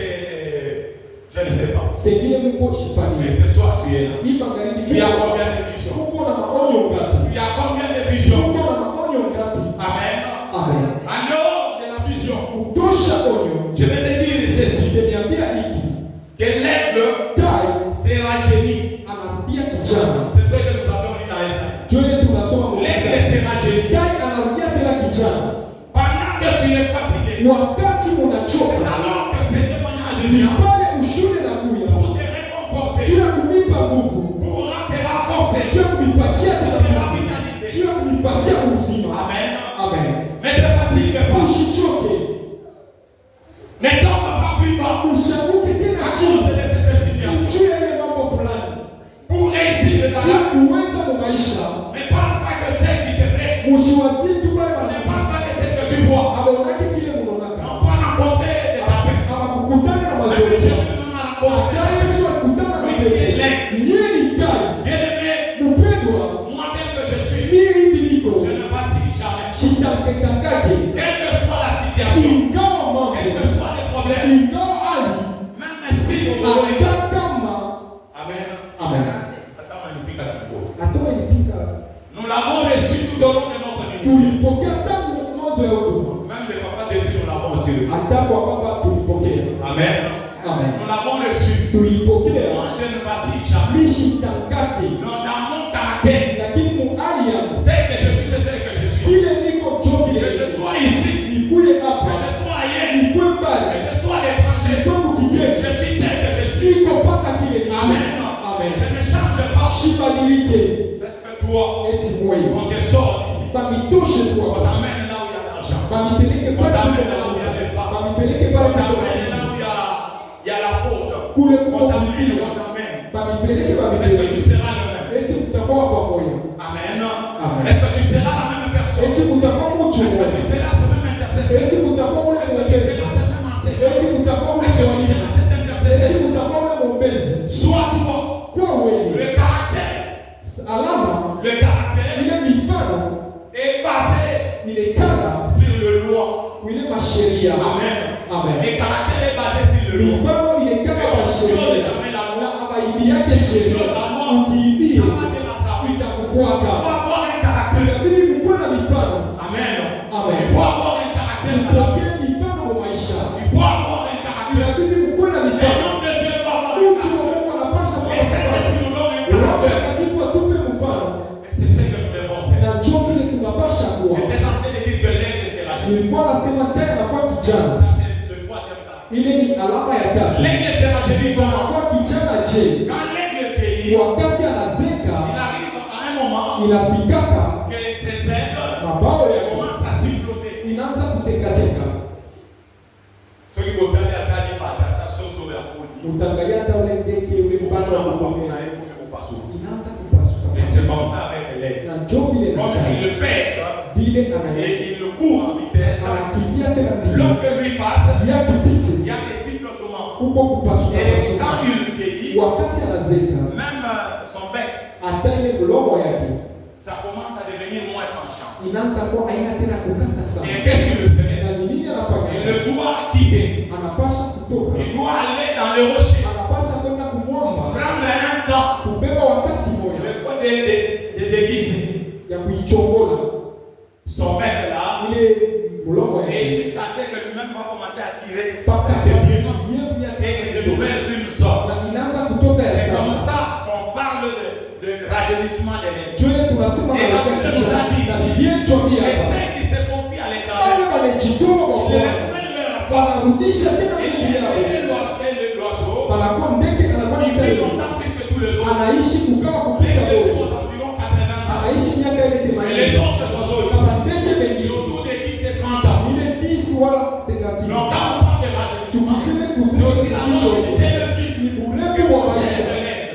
[SPEAKER 1] je ne sais pas.
[SPEAKER 2] sengine uko
[SPEAKER 1] Mais
[SPEAKER 2] shifani.
[SPEAKER 1] ce soir tu es là.
[SPEAKER 2] Hii magharibi
[SPEAKER 1] Tu as combien de visions?
[SPEAKER 2] uko na maonyo ngapi?
[SPEAKER 1] Tu as combien de visions?
[SPEAKER 2] Uko na maonyo ngapi?
[SPEAKER 1] Amen.
[SPEAKER 2] Amen.
[SPEAKER 1] En dehors de la vision,
[SPEAKER 2] Kutosha onyo.
[SPEAKER 1] je vais te dire ceci.
[SPEAKER 2] Nimeniambia hiki.
[SPEAKER 1] Que l'aigle
[SPEAKER 2] Tai
[SPEAKER 1] sera génie.
[SPEAKER 2] anarudia kijana.
[SPEAKER 1] C'est ce que nous avons lu dans Isaïe.
[SPEAKER 2] Tuende tunasoma
[SPEAKER 1] L'aigle
[SPEAKER 2] Musa.
[SPEAKER 1] sera génie.
[SPEAKER 2] Tai anarudia tena kijana.
[SPEAKER 1] Pendant que tu es fatigué,
[SPEAKER 2] Wakati
[SPEAKER 1] c'est
[SPEAKER 2] unachoka,
[SPEAKER 1] alors que ce témoignage
[SPEAKER 2] ni
[SPEAKER 1] vient
[SPEAKER 2] pale ushuhuda na kuya.
[SPEAKER 1] pour te réconforter,
[SPEAKER 2] Juu ya kunipa nguvu.
[SPEAKER 1] pour te renforcer,
[SPEAKER 2] Juu ya kunipatia
[SPEAKER 1] pour te
[SPEAKER 2] tena.
[SPEAKER 1] revitaliser.
[SPEAKER 2] Juu ya kunipatia uzima.
[SPEAKER 1] Amen.
[SPEAKER 2] Amen.
[SPEAKER 1] Ne te fatigue pas.
[SPEAKER 2] Usichoke.
[SPEAKER 1] Ne tombe pas plus bas
[SPEAKER 2] Ushabuke
[SPEAKER 1] à
[SPEAKER 2] tena
[SPEAKER 1] cause
[SPEAKER 2] chini.
[SPEAKER 1] de cette situation.
[SPEAKER 2] Juu ya ile mambo fulani.
[SPEAKER 1] Pour réussir dans
[SPEAKER 2] Juu ya
[SPEAKER 1] la
[SPEAKER 2] kuweza mu maisha.
[SPEAKER 1] ne pense pas que celle qui te plaît,
[SPEAKER 2] Usiwazie tu pale
[SPEAKER 1] ne
[SPEAKER 2] pale.
[SPEAKER 1] pense pas que celle que tu vois,
[SPEAKER 2] Abaonake kile mnaonaka.
[SPEAKER 1] n'ont pas rencontré de ta paix.
[SPEAKER 2] Ama kukutana na
[SPEAKER 1] Même
[SPEAKER 2] mazoezi.
[SPEAKER 1] Jésus même a rencontré.
[SPEAKER 2] Ata Yesu alikutana na pepo. Yeye ni tai.
[SPEAKER 1] Bien-aimé,
[SPEAKER 2] Mpendwa,
[SPEAKER 1] moi tel que je suis,
[SPEAKER 2] mimi hivi niko.
[SPEAKER 1] je ne vacille jamais.
[SPEAKER 2] Shitakekakake.
[SPEAKER 1] Quelle que soit la situation,
[SPEAKER 2] Ingawa mambo.
[SPEAKER 1] quels que soient les problèmes,
[SPEAKER 2] Ingawa hali.
[SPEAKER 1] même si au Burundi.
[SPEAKER 2] Hata kama.
[SPEAKER 1] Amen.
[SPEAKER 2] Amen.
[SPEAKER 1] Attends, on pique à la côte.
[SPEAKER 2] Atoa ilipika.
[SPEAKER 1] Nous l'avons reçu tout au long de notre vie.
[SPEAKER 2] Tulipokea tangu mwanzo ya huduma.
[SPEAKER 1] Même le papa Jésus, nous l'avons aussi reçu.
[SPEAKER 2] Hata kwa baba tulipokea.
[SPEAKER 1] Amen.
[SPEAKER 2] Amen.
[SPEAKER 1] Nous l'avons reçu.
[SPEAKER 2] Tulipokea.
[SPEAKER 1] Moi, je ne vacille jamais.
[SPEAKER 2] Mishitakake.
[SPEAKER 1] Dans mon caractère,
[SPEAKER 2] Lakini mu hali ya
[SPEAKER 1] c'est que je suis, c'est ce que je suis.
[SPEAKER 2] kile niko choki
[SPEAKER 1] Que je sois ici,
[SPEAKER 2] nikuye
[SPEAKER 1] que
[SPEAKER 2] hapa.
[SPEAKER 1] je sois ailleurs,
[SPEAKER 2] Nikwe
[SPEAKER 1] que
[SPEAKER 2] mbali.
[SPEAKER 1] je sois à l'étranger,
[SPEAKER 2] Nikwe kigeni.
[SPEAKER 1] je suis celle que je suis.
[SPEAKER 2] Niko paka kile kile.
[SPEAKER 1] Amen.
[SPEAKER 2] Amen.
[SPEAKER 1] Je ne change pas.
[SPEAKER 2] Shibadilike.
[SPEAKER 1] Parce que toi,
[SPEAKER 2] Eti moyo.
[SPEAKER 1] on te sort d'ici.
[SPEAKER 2] Bamitoshe
[SPEAKER 1] On
[SPEAKER 2] kwa.
[SPEAKER 1] t'amène là où il y a l'argent.
[SPEAKER 2] Bamipeleke
[SPEAKER 1] On
[SPEAKER 2] pale
[SPEAKER 1] t'amène
[SPEAKER 2] kwa.
[SPEAKER 1] là où il y a des femmes.
[SPEAKER 2] Bamipeleke
[SPEAKER 1] On
[SPEAKER 2] pale
[SPEAKER 1] t'amène là
[SPEAKER 2] kwa.
[SPEAKER 1] où il y a la faute.
[SPEAKER 2] Kule
[SPEAKER 1] On
[SPEAKER 2] kwa
[SPEAKER 1] t'amène,
[SPEAKER 2] mbili.
[SPEAKER 1] on t'amène.
[SPEAKER 2] Bamipeleke
[SPEAKER 1] Est-ce que
[SPEAKER 2] bamipeleke.
[SPEAKER 1] tu seras le même?
[SPEAKER 2] Eti mtakuwa pamoja.
[SPEAKER 1] Amen.
[SPEAKER 2] Amen.
[SPEAKER 1] Est-ce que tu seras la même personne?
[SPEAKER 2] Eti mtakuwa mtu
[SPEAKER 1] Est-ce que tu
[SPEAKER 2] mmoja.
[SPEAKER 1] seras ce même intercesseur?
[SPEAKER 2] Eti mtakuwa ule
[SPEAKER 1] Est-ce que tu
[SPEAKER 2] mwombezi.
[SPEAKER 1] seras ce même enseignant?
[SPEAKER 2] Eti mtakuwa ule
[SPEAKER 1] Est-ce que tu
[SPEAKER 2] mwalimu.
[SPEAKER 1] seras cet
[SPEAKER 2] Eti
[SPEAKER 1] intercesseur?
[SPEAKER 2] mtakuwa ule mwombezi.
[SPEAKER 1] Sois toi.
[SPEAKER 2] Kwa wewe.
[SPEAKER 1] Le caractère,
[SPEAKER 2] Alama
[SPEAKER 1] le caractère
[SPEAKER 2] ile mifano
[SPEAKER 1] est basé
[SPEAKER 2] ile kana
[SPEAKER 1] sur le loi.
[SPEAKER 2] ile masheria.
[SPEAKER 1] Amen.
[SPEAKER 2] Amen.
[SPEAKER 1] Le caractère est basé sur le loi.
[SPEAKER 2] Mifano ile kana kwa sheria na maidi yake sheria, ukiibia itakufuata. Inabidi mkuwe na mifano.
[SPEAKER 1] Amen.
[SPEAKER 2] Amen.
[SPEAKER 1] Il faut avoir un caractère.
[SPEAKER 2] Mpokee mifano wa maisha.
[SPEAKER 1] Il faut avoir un caractère.
[SPEAKER 2] Inabidi mkuwe na
[SPEAKER 1] Un
[SPEAKER 2] mifano.
[SPEAKER 1] homme de Dieu doit avoir un
[SPEAKER 2] Mtu wa
[SPEAKER 1] caractère.
[SPEAKER 2] Mungu anapaswa kuwa
[SPEAKER 1] Et
[SPEAKER 2] na
[SPEAKER 1] c'est parce
[SPEAKER 2] mfano.
[SPEAKER 1] que nous avons un
[SPEAKER 2] Roho
[SPEAKER 1] caractère.
[SPEAKER 2] Mtakatifu atupe mfano.
[SPEAKER 1] Et c'est ce que nous devons faire.
[SPEAKER 2] Na njoo vile tunapasha kuwa.
[SPEAKER 1] J'étais en train de dire que l'aigle c'est la jeune.
[SPEAKER 2] Nilikuwa nasema tena na kwa kijana.
[SPEAKER 1] Ça c'est le troisième caractère.
[SPEAKER 2] Ile ni alama ya tatu.
[SPEAKER 1] L'aigle c'est la jeune.
[SPEAKER 2] Kwa kijana je,
[SPEAKER 1] Quand l'aigle vieillit,
[SPEAKER 2] wakati anazeka
[SPEAKER 1] il arrive à un moment
[SPEAKER 2] inafikaka
[SPEAKER 1] que ses ailes
[SPEAKER 2] mabao ya
[SPEAKER 1] commencent à siffloter.
[SPEAKER 2] inaanza kutekateka.
[SPEAKER 1] Ceux qui vont perdre la carrière par la sauce au verre.
[SPEAKER 2] Utaangalia hata ule ndege ule mbano wa kuongea inaanza kupasuka.
[SPEAKER 1] Et c'est comme ça avec l'aigle.
[SPEAKER 2] Na njoo vile
[SPEAKER 1] Comme il
[SPEAKER 2] na
[SPEAKER 1] le pèse
[SPEAKER 2] vile
[SPEAKER 1] et
[SPEAKER 2] anaenda
[SPEAKER 1] il le court en vitesse.
[SPEAKER 2] anakimbia tena mbio.
[SPEAKER 1] Lorsque lui passe,
[SPEAKER 2] Yakipite
[SPEAKER 1] il y a des sifflotements.
[SPEAKER 2] huko kupasuka
[SPEAKER 1] Et
[SPEAKER 2] pasuka.
[SPEAKER 1] quand il vieillit,
[SPEAKER 2] Wakati anazeka
[SPEAKER 1] même son bec,
[SPEAKER 2] hata ile mlomo yake
[SPEAKER 1] ça commence à devenir moins tranchant.
[SPEAKER 2] inaanza kuwa haina tena kukata sana.
[SPEAKER 1] Et qu'est-ce qu'il fait?
[SPEAKER 2] Na ni nini anafanya?
[SPEAKER 1] Il doit quitter.
[SPEAKER 2] Anapasha kutoka.
[SPEAKER 1] Il doit aller dans le rocher.
[SPEAKER 2] Anapasha kwenda kumwomba.
[SPEAKER 1] Prendre un temps.
[SPEAKER 2] Kubeba wakati moja.
[SPEAKER 1] Le fois de déguiser
[SPEAKER 2] Ya kuichongola.
[SPEAKER 1] son bec là.
[SPEAKER 2] Ile mlomo yake.
[SPEAKER 1] Et jusqu'à ce que lui-même va commencer à tirer
[SPEAKER 2] Paka
[SPEAKER 1] ses plumes.
[SPEAKER 2] yeye
[SPEAKER 1] Et de nouvelles plumes sortent.
[SPEAKER 2] na inaanza kutoka ya
[SPEAKER 1] C'est comme
[SPEAKER 2] sasa.
[SPEAKER 1] ça qu'on parle de rajeunissement des lèvres.
[SPEAKER 2] Tuone tunasema
[SPEAKER 1] Et la Bible nous a dit
[SPEAKER 2] na
[SPEAKER 1] ici,
[SPEAKER 2] Biblia tuambia
[SPEAKER 1] les
[SPEAKER 2] hapa.
[SPEAKER 1] saints qui se confient à
[SPEAKER 2] Wale
[SPEAKER 1] l'Éternel,
[SPEAKER 2] wanajitoa kwa
[SPEAKER 1] ils
[SPEAKER 2] Bwana.
[SPEAKER 1] reprennent leur force.
[SPEAKER 2] Wanarudisha tena
[SPEAKER 1] Et
[SPEAKER 2] nguvu yao.
[SPEAKER 1] l'oiseau,
[SPEAKER 2] Panakuwa ndege anakuwa
[SPEAKER 1] il vit
[SPEAKER 2] ndege.
[SPEAKER 1] longtemps plus que tous les autres.
[SPEAKER 2] Anaishi kugawa
[SPEAKER 1] Les
[SPEAKER 2] kupita
[SPEAKER 1] deux
[SPEAKER 2] bora.
[SPEAKER 1] aux environs 80 ans.
[SPEAKER 2] Anaishi miaka ile
[SPEAKER 1] Et les
[SPEAKER 2] 80.
[SPEAKER 1] autres oiseaux,
[SPEAKER 2] Kama ndege
[SPEAKER 1] ils
[SPEAKER 2] mengine
[SPEAKER 1] ont autour de 10 et 30 ans.
[SPEAKER 2] ile 10 wala 30.
[SPEAKER 1] Donc quand on parle de rajeunissement,
[SPEAKER 2] Tukiseme
[SPEAKER 1] c'est aussi
[SPEAKER 2] kuzidi
[SPEAKER 1] la
[SPEAKER 2] mwisho
[SPEAKER 1] longévité de vie.
[SPEAKER 2] ni urefu wa maisha.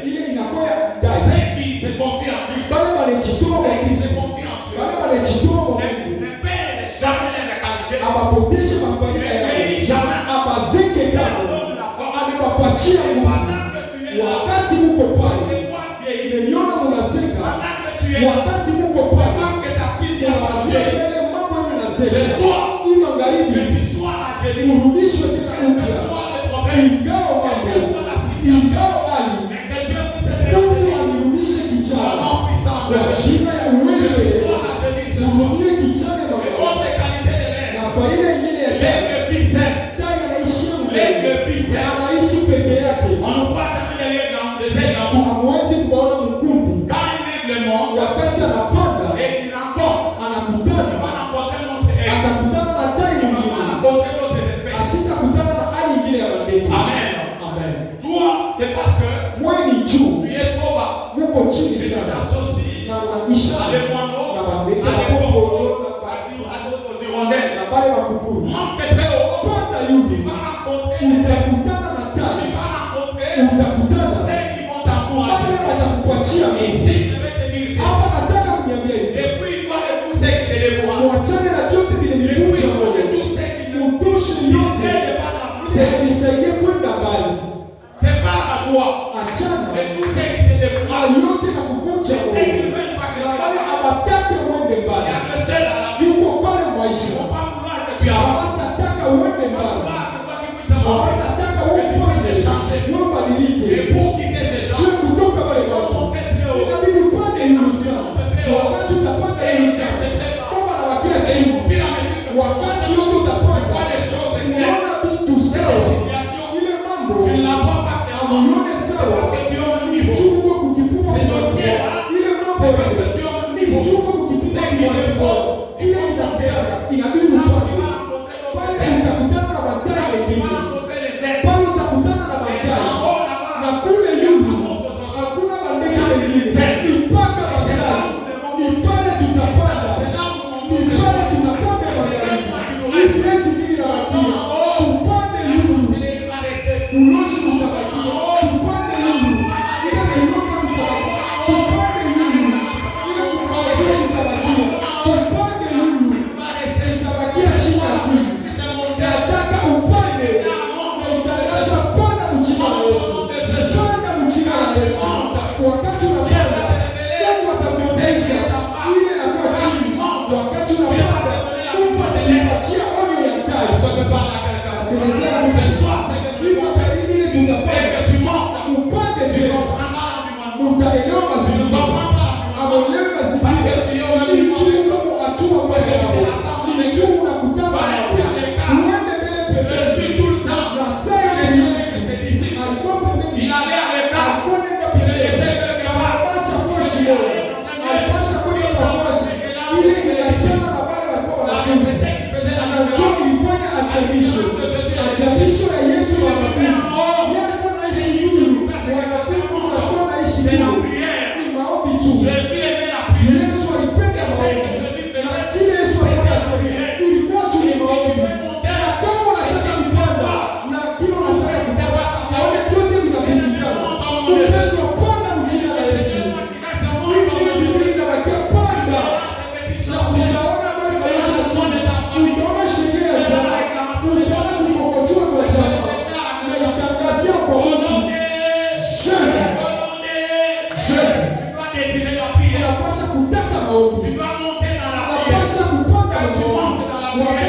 [SPEAKER 2] Ile inakuwa dai.
[SPEAKER 1] Ceux qui se confient en Christ,
[SPEAKER 2] Bale wanajitoa kwa
[SPEAKER 1] ceux qui se
[SPEAKER 2] Kristo.
[SPEAKER 1] confient en Dieu,
[SPEAKER 2] Bale wanajitoa kwa Mungu.
[SPEAKER 1] ne perdent jamais les qualités.
[SPEAKER 2] Abapoteshe mafaida yao. Abazeke
[SPEAKER 1] Il
[SPEAKER 2] kama
[SPEAKER 1] donne la force.
[SPEAKER 2] amewapatia
[SPEAKER 1] Et
[SPEAKER 2] Mungu.
[SPEAKER 1] pendant que tu es là,
[SPEAKER 2] Wakati muko
[SPEAKER 1] tu
[SPEAKER 2] pale,
[SPEAKER 1] les vois vieillir.
[SPEAKER 2] imeniona munazeka.
[SPEAKER 1] Pendant que tu es là,
[SPEAKER 2] Wakati muko pale,
[SPEAKER 1] parce que ta situation vieillit.
[SPEAKER 2] unasema mambo yenu
[SPEAKER 1] Ce
[SPEAKER 2] yanazeka.
[SPEAKER 1] soir,
[SPEAKER 2] Hii
[SPEAKER 1] que
[SPEAKER 2] magharibi
[SPEAKER 1] tu sois rajeuni,
[SPEAKER 2] urudishwe tena
[SPEAKER 1] quel que
[SPEAKER 2] upya.
[SPEAKER 1] soit le problème,
[SPEAKER 2] Ingawa
[SPEAKER 1] quelle que
[SPEAKER 2] mambo,
[SPEAKER 1] soit la situation,
[SPEAKER 2] ingawa hali,
[SPEAKER 1] mais que Dieu puisse te
[SPEAKER 2] Mungu
[SPEAKER 1] rajeunir.
[SPEAKER 2] anirudishe
[SPEAKER 1] Au
[SPEAKER 2] kichana.
[SPEAKER 1] nom puissant de
[SPEAKER 2] Kwa
[SPEAKER 1] Jésus.
[SPEAKER 2] jina ya uwezo
[SPEAKER 1] Que
[SPEAKER 2] wa
[SPEAKER 1] tu
[SPEAKER 2] Yesu.
[SPEAKER 1] sois rajeuni ce soir.
[SPEAKER 2] Urudie kichane
[SPEAKER 1] Et
[SPEAKER 2] mambo.
[SPEAKER 1] autre qualité de l'air.
[SPEAKER 2] Na faida nyingine ya tatu,
[SPEAKER 1] L'aigle puissant.
[SPEAKER 2] tai anaishia
[SPEAKER 1] L'aigle
[SPEAKER 2] mwenyewe.
[SPEAKER 1] puissant.
[SPEAKER 2] Anaishi peke yake.
[SPEAKER 1] On ne voit jamais des aigles en bout.
[SPEAKER 2] Hamwezi kuona mkundi.
[SPEAKER 1] Quand un aigle monte
[SPEAKER 2] Wakati anapanda,
[SPEAKER 1] et qu'il rencontre, il
[SPEAKER 2] anakutana.
[SPEAKER 1] va rencontrer notre aigle.
[SPEAKER 2] Atakutana na tai
[SPEAKER 1] Il va
[SPEAKER 2] mwingine.
[SPEAKER 1] rencontrer d'autres espèces.
[SPEAKER 2] Asitakutana na hali nyingine ya ndege.
[SPEAKER 1] Amen.
[SPEAKER 2] Amen.
[SPEAKER 1] Toi, c'est parce que
[SPEAKER 2] Mwe ni juu,
[SPEAKER 1] tu es trop bas.
[SPEAKER 2] muko chini
[SPEAKER 1] Et tu
[SPEAKER 2] sana.
[SPEAKER 1] t'associes
[SPEAKER 2] Na unaisha
[SPEAKER 1] à des moineaux,
[SPEAKER 2] na mandege
[SPEAKER 1] à des
[SPEAKER 2] na
[SPEAKER 1] corbeaux,
[SPEAKER 2] kokoro
[SPEAKER 1] aux hirondelles.
[SPEAKER 2] na bale wakukuru.
[SPEAKER 1] Monte très haut.
[SPEAKER 2] Panda
[SPEAKER 1] Tu
[SPEAKER 2] yuvi,
[SPEAKER 1] vas rencontrer des ailes.
[SPEAKER 2] utakutana na
[SPEAKER 1] Tu
[SPEAKER 2] tai.
[SPEAKER 1] vas rencontrer
[SPEAKER 2] Utakutana
[SPEAKER 1] ceux qui vont t'encourager.
[SPEAKER 2] wale watakupatia.
[SPEAKER 1] Ici, je vais te dire ceci.
[SPEAKER 2] Hapa nataka kuniambia hivi.
[SPEAKER 1] Dépouille-toi de tous ceux qui te dévoient.
[SPEAKER 2] Mwachane na vyote vile mifucha
[SPEAKER 1] Dépouille-toi de
[SPEAKER 2] moyo.
[SPEAKER 1] tous ceux qui ne
[SPEAKER 2] Utoshe yote.
[SPEAKER 1] t'aident pas d'avancer.
[SPEAKER 2] Nisaidie kwenda mbali.
[SPEAKER 1] Sépare à toi
[SPEAKER 2] Achana
[SPEAKER 1] de tous ceux qui te dévoient.
[SPEAKER 2] yote na kuvunja
[SPEAKER 1] De ceux qui ne
[SPEAKER 2] moyo.
[SPEAKER 1] veulent pas que tu
[SPEAKER 2] Na wale
[SPEAKER 1] avances.
[SPEAKER 2] abatake uende
[SPEAKER 1] Il y
[SPEAKER 2] mbali.
[SPEAKER 1] a que seul à la vie.
[SPEAKER 2] Yuko pale
[SPEAKER 1] Ils ne
[SPEAKER 2] maisha.
[SPEAKER 1] vont pas vouloir que tu avances.
[SPEAKER 2] Hawatataka
[SPEAKER 1] Ils
[SPEAKER 2] uende
[SPEAKER 1] ne vont pas
[SPEAKER 2] mbali.
[SPEAKER 1] vouloir que toi tu puisses avancer.
[SPEAKER 2] Hawatataka
[SPEAKER 1] Que tu puisses changer.
[SPEAKER 2] wewe ubadilike.
[SPEAKER 1] Et pour quitter ces gens,
[SPEAKER 2] Sio kutoka pale
[SPEAKER 1] il faut
[SPEAKER 2] kwako.
[SPEAKER 1] monter très haut.
[SPEAKER 2] Inabidi upande hilo sana. Wakati utapanda hilo sana. Kama na wakia
[SPEAKER 1] Et
[SPEAKER 2] chini.
[SPEAKER 1] au fur et à mesure que tu
[SPEAKER 2] Wakati
[SPEAKER 1] avances,
[SPEAKER 2] yote
[SPEAKER 1] tu
[SPEAKER 2] utapanda.
[SPEAKER 1] vois les choses claires.
[SPEAKER 2] Unaona vitu
[SPEAKER 1] Cette
[SPEAKER 2] sawa.
[SPEAKER 1] situation,
[SPEAKER 2] Ile mambo.
[SPEAKER 1] tu ne la vois pas clairement.
[SPEAKER 2] Unaona
[SPEAKER 1] C'est
[SPEAKER 2] sawa.
[SPEAKER 1] parce que tu es au même niveau.
[SPEAKER 2] Chukua kukipua
[SPEAKER 1] C'est
[SPEAKER 2] kwa
[SPEAKER 1] dossier.
[SPEAKER 2] ile mambo.
[SPEAKER 1] C'est parce que tu es au même niveau.
[SPEAKER 2] Chukua kukipua
[SPEAKER 1] C'est qu'il
[SPEAKER 2] kwa
[SPEAKER 1] est fort.
[SPEAKER 2] ile inataka. Inabidi
[SPEAKER 1] Là, tu
[SPEAKER 2] upande.
[SPEAKER 1] vas rencontrer d'autres
[SPEAKER 2] Pale
[SPEAKER 1] ailes.
[SPEAKER 2] utakutana na
[SPEAKER 1] Là,
[SPEAKER 2] batari
[SPEAKER 1] tu vas
[SPEAKER 2] wengine.
[SPEAKER 1] rencontrer les ailes.
[SPEAKER 2] Pale utakutana na
[SPEAKER 1] Et
[SPEAKER 2] batari.
[SPEAKER 1] en haut là-bas,
[SPEAKER 2] Na kule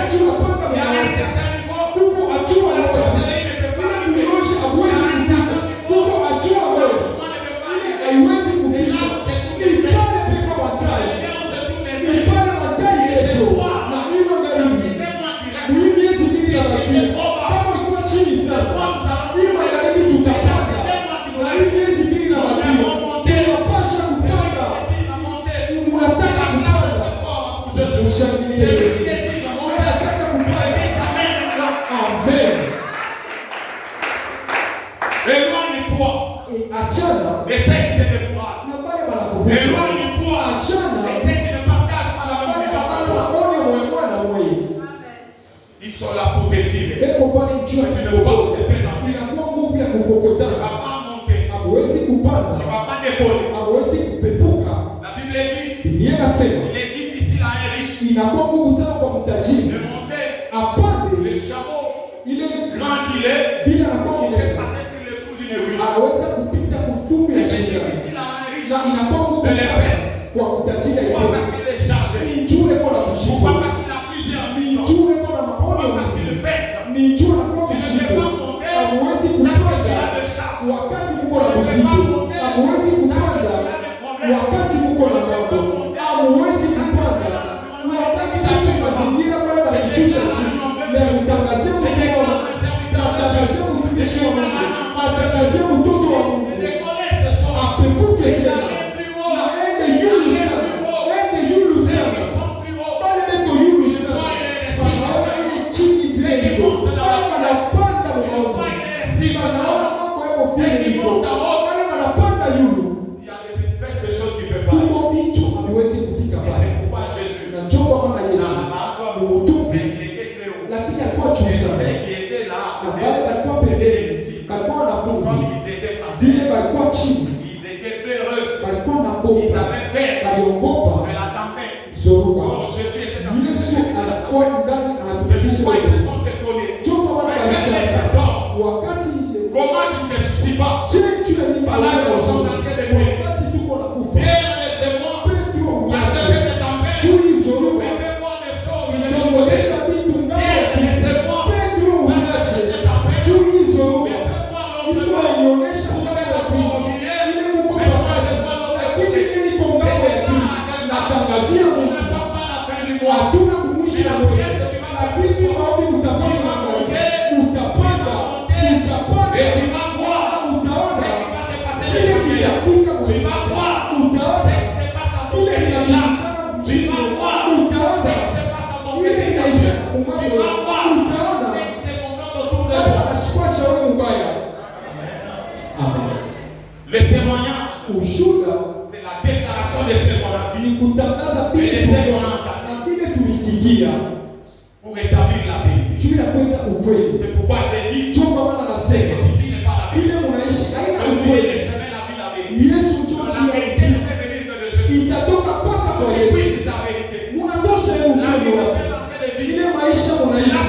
[SPEAKER 2] wakati unapanda
[SPEAKER 1] il y a un
[SPEAKER 2] mwanamke,
[SPEAKER 1] certain niveau,
[SPEAKER 2] kuko hatua
[SPEAKER 1] la
[SPEAKER 2] moja.
[SPEAKER 1] sorcellerie ne peut pas
[SPEAKER 2] Ile
[SPEAKER 1] arriver.
[SPEAKER 2] ulozi
[SPEAKER 1] Il y
[SPEAKER 2] hauwezi
[SPEAKER 1] a un
[SPEAKER 2] kufika.
[SPEAKER 1] certain niveau,
[SPEAKER 2] Kuko hatua moja.
[SPEAKER 1] l'enseignement ne peut pas
[SPEAKER 2] Ile
[SPEAKER 1] arriver.
[SPEAKER 2] haiwezi
[SPEAKER 1] C'est
[SPEAKER 2] kufika.
[SPEAKER 1] là où c'est tout
[SPEAKER 2] Ni
[SPEAKER 1] les faits.
[SPEAKER 2] pale peko
[SPEAKER 1] C'est
[SPEAKER 2] matari.
[SPEAKER 1] là où c'est tout les
[SPEAKER 2] Ni
[SPEAKER 1] faits.
[SPEAKER 2] pale matari yetu. Na ima ngaribi.
[SPEAKER 1] C'était moi qui reste.
[SPEAKER 2] Hii miezi mbili na bakia. Kama ilikuwa chini sana. Hii magharibi tutapanda. Na hii miezi mbili na bakia. Tunapasha kupanda. Unataka kupanda. Ushangilie Yesu. Unataka kupanda. Amen.
[SPEAKER 1] Éloigne-toi
[SPEAKER 2] Achana
[SPEAKER 1] de ceux qui te découragent.
[SPEAKER 2] na bale banakuvuta.
[SPEAKER 1] Éloigne-toi
[SPEAKER 2] Achana
[SPEAKER 1] de ceux qui ne partagent pas la
[SPEAKER 2] na
[SPEAKER 1] même
[SPEAKER 2] bale
[SPEAKER 1] vision que
[SPEAKER 2] babana
[SPEAKER 1] toi.
[SPEAKER 2] na one mwe mwana mwe.
[SPEAKER 1] Ils sont là pour te tirer.
[SPEAKER 2] Beko pale juu ya
[SPEAKER 1] Tu ne peux pas te pesantir.
[SPEAKER 2] inakuwa nguvu ya
[SPEAKER 1] Tu ne
[SPEAKER 2] kukokotana.
[SPEAKER 1] vas pas monter.
[SPEAKER 2] Hauwezi
[SPEAKER 1] Tu ne
[SPEAKER 2] kupanda.
[SPEAKER 1] vas pas décoller.
[SPEAKER 2] Hauwezi kupepuka.
[SPEAKER 1] La Bible dit
[SPEAKER 2] Biblia inasema
[SPEAKER 1] il est difficile à un riche
[SPEAKER 2] inakuwa nguvu sana kwa
[SPEAKER 1] de
[SPEAKER 2] mtajiri
[SPEAKER 1] monter
[SPEAKER 2] apande
[SPEAKER 1] le chameau
[SPEAKER 2] ile
[SPEAKER 1] grand qu'il est,
[SPEAKER 2] bila anakuwa
[SPEAKER 1] pour
[SPEAKER 2] mwenye
[SPEAKER 1] passer sur le trou d'une rue.
[SPEAKER 2] anaweza kupita kutumbi
[SPEAKER 1] Il
[SPEAKER 2] ya
[SPEAKER 1] est
[SPEAKER 2] shida
[SPEAKER 1] difficile à un riche.
[SPEAKER 2] na inakuwa nguvu
[SPEAKER 1] de le
[SPEAKER 2] sana
[SPEAKER 1] faire.
[SPEAKER 2] kwa mtajiri
[SPEAKER 1] Pourquoi? Parce
[SPEAKER 2] yeyote.
[SPEAKER 1] qu'il est chargé.
[SPEAKER 2] Ni njure kwa
[SPEAKER 1] Pourquoi?
[SPEAKER 2] mshiko,
[SPEAKER 1] Parce qu'il a plusieurs
[SPEAKER 2] ni
[SPEAKER 1] missions.
[SPEAKER 2] njure kwa
[SPEAKER 1] Pourquoi?
[SPEAKER 2] maono,
[SPEAKER 1] Parce qu'il pèse.
[SPEAKER 2] ni njure kwa
[SPEAKER 1] Tu ne
[SPEAKER 2] mshiko.
[SPEAKER 1] peux pas monter
[SPEAKER 2] Hauwezi
[SPEAKER 1] tant que tu
[SPEAKER 2] kupanda
[SPEAKER 1] as de charge.
[SPEAKER 2] wakati mko na mzigo, hauwezi kupanda wakati mko na mambo, hauwezi kupanda wakati mko mazingira pale wanashusha chini na mtangazia mtoto wa Mungu, mtangazia mtumishi wa Mungu, mtangazia mtoto wa Mungu apepuke tena na ende yulu sana, ende yulu sana, pale beko yulu sana, wanaona ile chini vile iko, pale wanapanda mwanaume, wanaona mambo yako vile iko, pale wanapanda yulu.
[SPEAKER 1] Il y a des espèces de choses qui ne peuvent pas.
[SPEAKER 2] Huko bitu haviwezi kufika
[SPEAKER 1] Et
[SPEAKER 2] pale.
[SPEAKER 1] c'est pourquoi Jésus,
[SPEAKER 2] Na njoo kwa maana Yesu
[SPEAKER 1] mais
[SPEAKER 2] mtume,
[SPEAKER 1] il était très haut.
[SPEAKER 2] lakini alikuwa juu
[SPEAKER 1] Et
[SPEAKER 2] sana.
[SPEAKER 1] ceux qui étaient là,
[SPEAKER 2] Na wale walikuwa pembeni, walikuwa wanafunzi,
[SPEAKER 1] comme ils étaient
[SPEAKER 2] vile
[SPEAKER 1] partis,
[SPEAKER 2] walikuwa chini,
[SPEAKER 1] ils étaient peureux.
[SPEAKER 2] walikuwa na
[SPEAKER 1] Ils
[SPEAKER 2] hofu,
[SPEAKER 1] avaient peur
[SPEAKER 2] waliogopa
[SPEAKER 1] de la tempête.
[SPEAKER 2] zoruba.
[SPEAKER 1] Oh, Jésus était dans
[SPEAKER 2] Yesu anakuwa ndani
[SPEAKER 1] C'est
[SPEAKER 2] anatufundisha
[SPEAKER 1] pourquoi ils se
[SPEAKER 2] Yesu.
[SPEAKER 1] sont étonnés.
[SPEAKER 2] Njoo kwa maana Yesu wakati ile
[SPEAKER 1] Comment tu ne te soucies pas?
[SPEAKER 2] je tu es ni
[SPEAKER 1] Pendant que nous sommes en train de prier.
[SPEAKER 2] wakati tuko na kufa.
[SPEAKER 1] Viens, laissez-moi.
[SPEAKER 2] Petro
[SPEAKER 1] Parce que
[SPEAKER 2] mwache.
[SPEAKER 1] cette tempête
[SPEAKER 2] Juu zoruba.
[SPEAKER 1] me fait voir des choses de l'autre côté.
[SPEAKER 2] Inaonyesha vitu ndani ya
[SPEAKER 1] Viens, laissez-moi.
[SPEAKER 2] Petro
[SPEAKER 1] Parce que
[SPEAKER 2] mwache.
[SPEAKER 1] cette tempête
[SPEAKER 2] Juu
[SPEAKER 1] me
[SPEAKER 2] zoruba.
[SPEAKER 1] fait voir l'autre
[SPEAKER 2] Ilikuwa
[SPEAKER 1] côté.
[SPEAKER 2] inaonyesha ndani ya pili. Ile mko pamoja. Lakini ili kwa ngambo ya pili. Natangazia
[SPEAKER 1] Nous
[SPEAKER 2] Mungu.
[SPEAKER 1] ne sommes pas à la fin du mois.
[SPEAKER 2] Hatuna kumwisha mwezi. Lakini maombi mtafanya mambo. Utapanda. Utapanda.
[SPEAKER 1] Et tu vas voir
[SPEAKER 2] Utaona.
[SPEAKER 1] ce qui va se passer
[SPEAKER 2] Ile
[SPEAKER 1] les premiers.
[SPEAKER 2] kitapika
[SPEAKER 1] Tu vas voir ce
[SPEAKER 2] utaona.
[SPEAKER 1] qui se passe dans ton
[SPEAKER 2] Ile
[SPEAKER 1] pays là.
[SPEAKER 2] inajulikana
[SPEAKER 1] Tu
[SPEAKER 2] mjini.
[SPEAKER 1] vas voir ce
[SPEAKER 2] Utaona.
[SPEAKER 1] qui se passe dans ton
[SPEAKER 2] Ile
[SPEAKER 1] pays
[SPEAKER 2] inaisha
[SPEAKER 1] là.
[SPEAKER 2] umamo.
[SPEAKER 1] Tu vas voir
[SPEAKER 2] Utaona.
[SPEAKER 1] ce qui se comporte autour de
[SPEAKER 2] Watu
[SPEAKER 1] toi.
[SPEAKER 2] wanachukua shauri mbaya. Amen.
[SPEAKER 1] Le témoignage,
[SPEAKER 2] Ushuhuda
[SPEAKER 1] c'est la déclaration de ce qu'on a vu
[SPEAKER 2] ni kutangaza
[SPEAKER 1] et de ce
[SPEAKER 2] pili
[SPEAKER 1] qu'on a entendu
[SPEAKER 2] na vile tulisikia
[SPEAKER 1] pour établir la vérité.
[SPEAKER 2] juu ya kwenda ukweli.
[SPEAKER 1] C'est pourquoi j'ai dit
[SPEAKER 2] Ndio kwa maana
[SPEAKER 1] ce
[SPEAKER 2] nasema
[SPEAKER 1] que tu vis n'est pas la vérité.
[SPEAKER 2] vile unaishi haina
[SPEAKER 1] Je suis le
[SPEAKER 2] ukweli.
[SPEAKER 1] chemin, la vie, la vérité.
[SPEAKER 2] Yesu ndio
[SPEAKER 1] La
[SPEAKER 2] njia
[SPEAKER 1] vérité ne
[SPEAKER 2] nzima.
[SPEAKER 1] peut venir que de Jésus.
[SPEAKER 2] Itatoka mpaka kwa
[SPEAKER 1] Tu
[SPEAKER 2] Yesu.
[SPEAKER 1] puisses ta vérité.
[SPEAKER 2] Unatosha hiyo
[SPEAKER 1] La vie
[SPEAKER 2] ukweli
[SPEAKER 1] que tu
[SPEAKER 2] wako.
[SPEAKER 1] es en train de
[SPEAKER 2] Ile
[SPEAKER 1] vivre,
[SPEAKER 2] maisha unaishi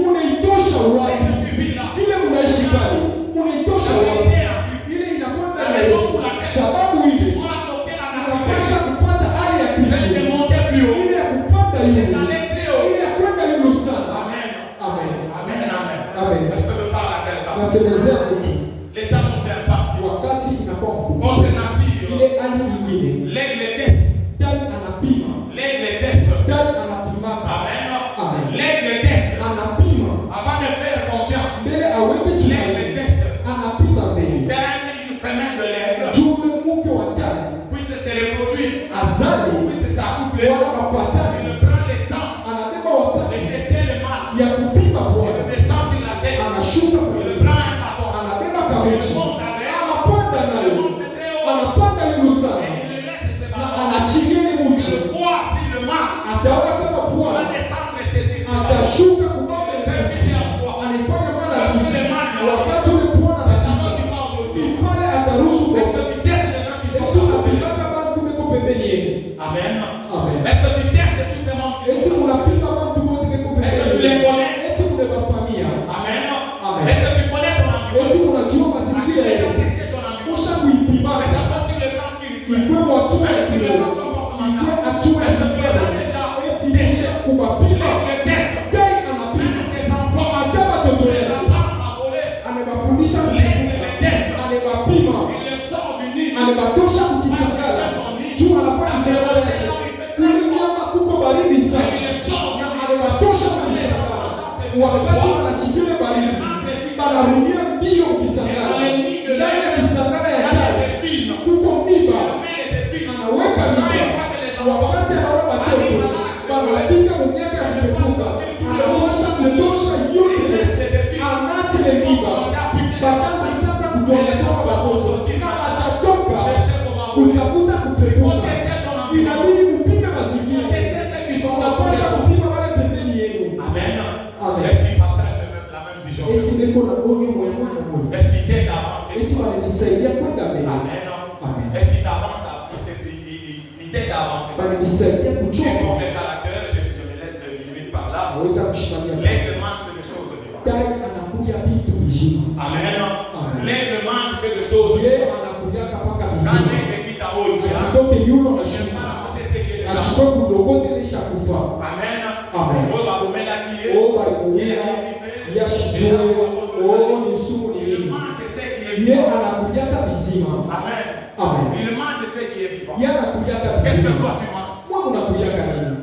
[SPEAKER 2] unaitosha
[SPEAKER 1] ce
[SPEAKER 2] wapi?
[SPEAKER 1] que tu vis là,
[SPEAKER 2] Ile unaishi pale unaitosha
[SPEAKER 1] la
[SPEAKER 2] wapi?
[SPEAKER 1] vérité en Christ.
[SPEAKER 2] Ile inakuwa ndani ya Yesu. Sababu ile
[SPEAKER 1] Pour adopter la nature,
[SPEAKER 2] unapasha kupata hali ya
[SPEAKER 1] c'est de
[SPEAKER 2] Kristo.
[SPEAKER 1] monter plus haut.
[SPEAKER 2] Ile ya kupanda
[SPEAKER 1] C'est
[SPEAKER 2] yule.
[SPEAKER 1] d'aller très haut.
[SPEAKER 2] Ile ya kwenda yule sana.
[SPEAKER 1] Amen.
[SPEAKER 2] Amen.
[SPEAKER 1] Amen, amen.
[SPEAKER 2] Amen.
[SPEAKER 1] Est-ce que je parle à quelqu'un?
[SPEAKER 2] Nasemezea mtu
[SPEAKER 1] L'état nous fait partie.
[SPEAKER 2] wakati inakuwa mfupi.
[SPEAKER 1] Contre nature,
[SPEAKER 2] Ile hali nyingine.
[SPEAKER 1] l'aigle teste.
[SPEAKER 2] Tani anapima.
[SPEAKER 1] L'aigle teste.
[SPEAKER 2] Tani anapimaka.
[SPEAKER 1] Amen.
[SPEAKER 2] Amen.
[SPEAKER 1] L'aigle teste.
[SPEAKER 2] Anapima.
[SPEAKER 1] Avant de faire confiance,
[SPEAKER 2] Mbele aweke
[SPEAKER 1] l'aigle
[SPEAKER 2] tumaini.
[SPEAKER 1] teste.
[SPEAKER 2] Anapima mbele.
[SPEAKER 1] Terrain une femelle de l'aigle
[SPEAKER 2] Jule mke wa tani.
[SPEAKER 1] puisse se reproduire,
[SPEAKER 2] Azali.
[SPEAKER 1] puisse s'accoupler.
[SPEAKER 2] Wala mapatani.
[SPEAKER 1] Il prend le temps
[SPEAKER 2] Anabeba
[SPEAKER 1] de
[SPEAKER 2] wakati
[SPEAKER 1] tester le mal.
[SPEAKER 2] ya kupima
[SPEAKER 1] Il
[SPEAKER 2] Bwana.
[SPEAKER 1] descend sur la terre.
[SPEAKER 2] Anashuka
[SPEAKER 1] Il
[SPEAKER 2] mbele.
[SPEAKER 1] prend un bâton.
[SPEAKER 2] Anabeba
[SPEAKER 1] Il
[SPEAKER 2] kabichi.
[SPEAKER 1] monte avec.
[SPEAKER 2] Anapanda
[SPEAKER 1] Il
[SPEAKER 2] nayo.
[SPEAKER 1] monte très haut.
[SPEAKER 2] Anapanda yule sana.
[SPEAKER 1] Et il le laisse se
[SPEAKER 2] Na
[SPEAKER 1] battre.
[SPEAKER 2] anachilia ile
[SPEAKER 1] Il
[SPEAKER 2] mche.
[SPEAKER 1] voit si le mal
[SPEAKER 2] Ataona kama
[SPEAKER 1] va
[SPEAKER 2] Bwana
[SPEAKER 1] descendre et saisir.
[SPEAKER 2] atashuka kubaba
[SPEAKER 1] Il fait plusieurs fois.
[SPEAKER 2] anifanya mara
[SPEAKER 1] Parce que
[SPEAKER 2] nyingi.
[SPEAKER 1] le mal
[SPEAKER 2] Na wakati ule Bwana
[SPEAKER 1] c'est
[SPEAKER 2] anapima
[SPEAKER 1] alors qu'il va au-dessus.
[SPEAKER 2] pale ataruhusu
[SPEAKER 1] Est-ce
[SPEAKER 2] kwa
[SPEAKER 1] que tu testes les gens qui sont
[SPEAKER 2] eti
[SPEAKER 1] dans ta vie?
[SPEAKER 2] unapimaka bantu beko pembeni yenu.
[SPEAKER 1] Amen.
[SPEAKER 2] Amen.
[SPEAKER 1] Est-ce que tu testes tous ces membres qui
[SPEAKER 2] Eti
[SPEAKER 1] sont dans ta vie?
[SPEAKER 2] unapima bantu wote beko
[SPEAKER 1] Est-ce que tu
[SPEAKER 2] pembeni
[SPEAKER 1] les
[SPEAKER 2] yenu.
[SPEAKER 1] connais?
[SPEAKER 2] Eti wakati wanashikile baridi banarudia mbio kisangala ndani ya kisangala ya kale kuko miba anaweka miba wakati anaona watoto banapika mumiaka ya kupepuka anaosha kutosha yote anachile miba bakaza itaza kutuonekana watoto na atatoka kutafuta kupepuka inabidi kupima mazingira unapasha kupima wale pembeni yenu.
[SPEAKER 1] Amen.
[SPEAKER 2] Amen.
[SPEAKER 1] Est-ce qu'ils partagent la même vision?
[SPEAKER 2] Eti niko na bonyo mwema na moyo.
[SPEAKER 1] Est-ce qu'ils t'aident à avancer?
[SPEAKER 2] Eti wananisaidia kwenda mbele.
[SPEAKER 1] Amen.
[SPEAKER 2] Amen.
[SPEAKER 1] Est-ce qu'ils t'avancent ils t'aident à avancer?
[SPEAKER 2] Wananisaidia
[SPEAKER 1] Et
[SPEAKER 2] kuchoka.
[SPEAKER 1] pour les caractères, je me laisse limite par là.
[SPEAKER 2] Naweza kushimamia.
[SPEAKER 1] L'aigle mange que des choses vivantes.
[SPEAKER 2] Tai anakuja vitu vizima.
[SPEAKER 1] Amen.
[SPEAKER 2] Amen.
[SPEAKER 1] L'aigle mange que des choses
[SPEAKER 2] Yeye
[SPEAKER 1] vivantes.
[SPEAKER 2] anakuja paka
[SPEAKER 1] Quand
[SPEAKER 2] vizima.
[SPEAKER 1] l'aigle quitte à haut,
[SPEAKER 2] Atoke yulo na
[SPEAKER 1] je vais
[SPEAKER 2] shuka.
[SPEAKER 1] pas ramasser ce qui est
[SPEAKER 2] Na
[SPEAKER 1] dedans.
[SPEAKER 2] shuka kudogo delisha kufa.
[SPEAKER 1] Amen.
[SPEAKER 2] Amen.
[SPEAKER 1] Oh, bah, vous mettez la qui est.
[SPEAKER 2] Oh balimuia ya shujue. Oh ni sumu ni
[SPEAKER 1] Il
[SPEAKER 2] nini.
[SPEAKER 1] mange ce qui est
[SPEAKER 2] Yeye
[SPEAKER 1] vivant.
[SPEAKER 2] anakuja vizima.
[SPEAKER 1] Amen.
[SPEAKER 2] Amen.
[SPEAKER 1] Il mange ce qui est vivant.
[SPEAKER 2] Yeye anakuja
[SPEAKER 1] Qu'est-ce que toi
[SPEAKER 2] vizima.
[SPEAKER 1] tu manges?
[SPEAKER 2] Wewe unakuja nini?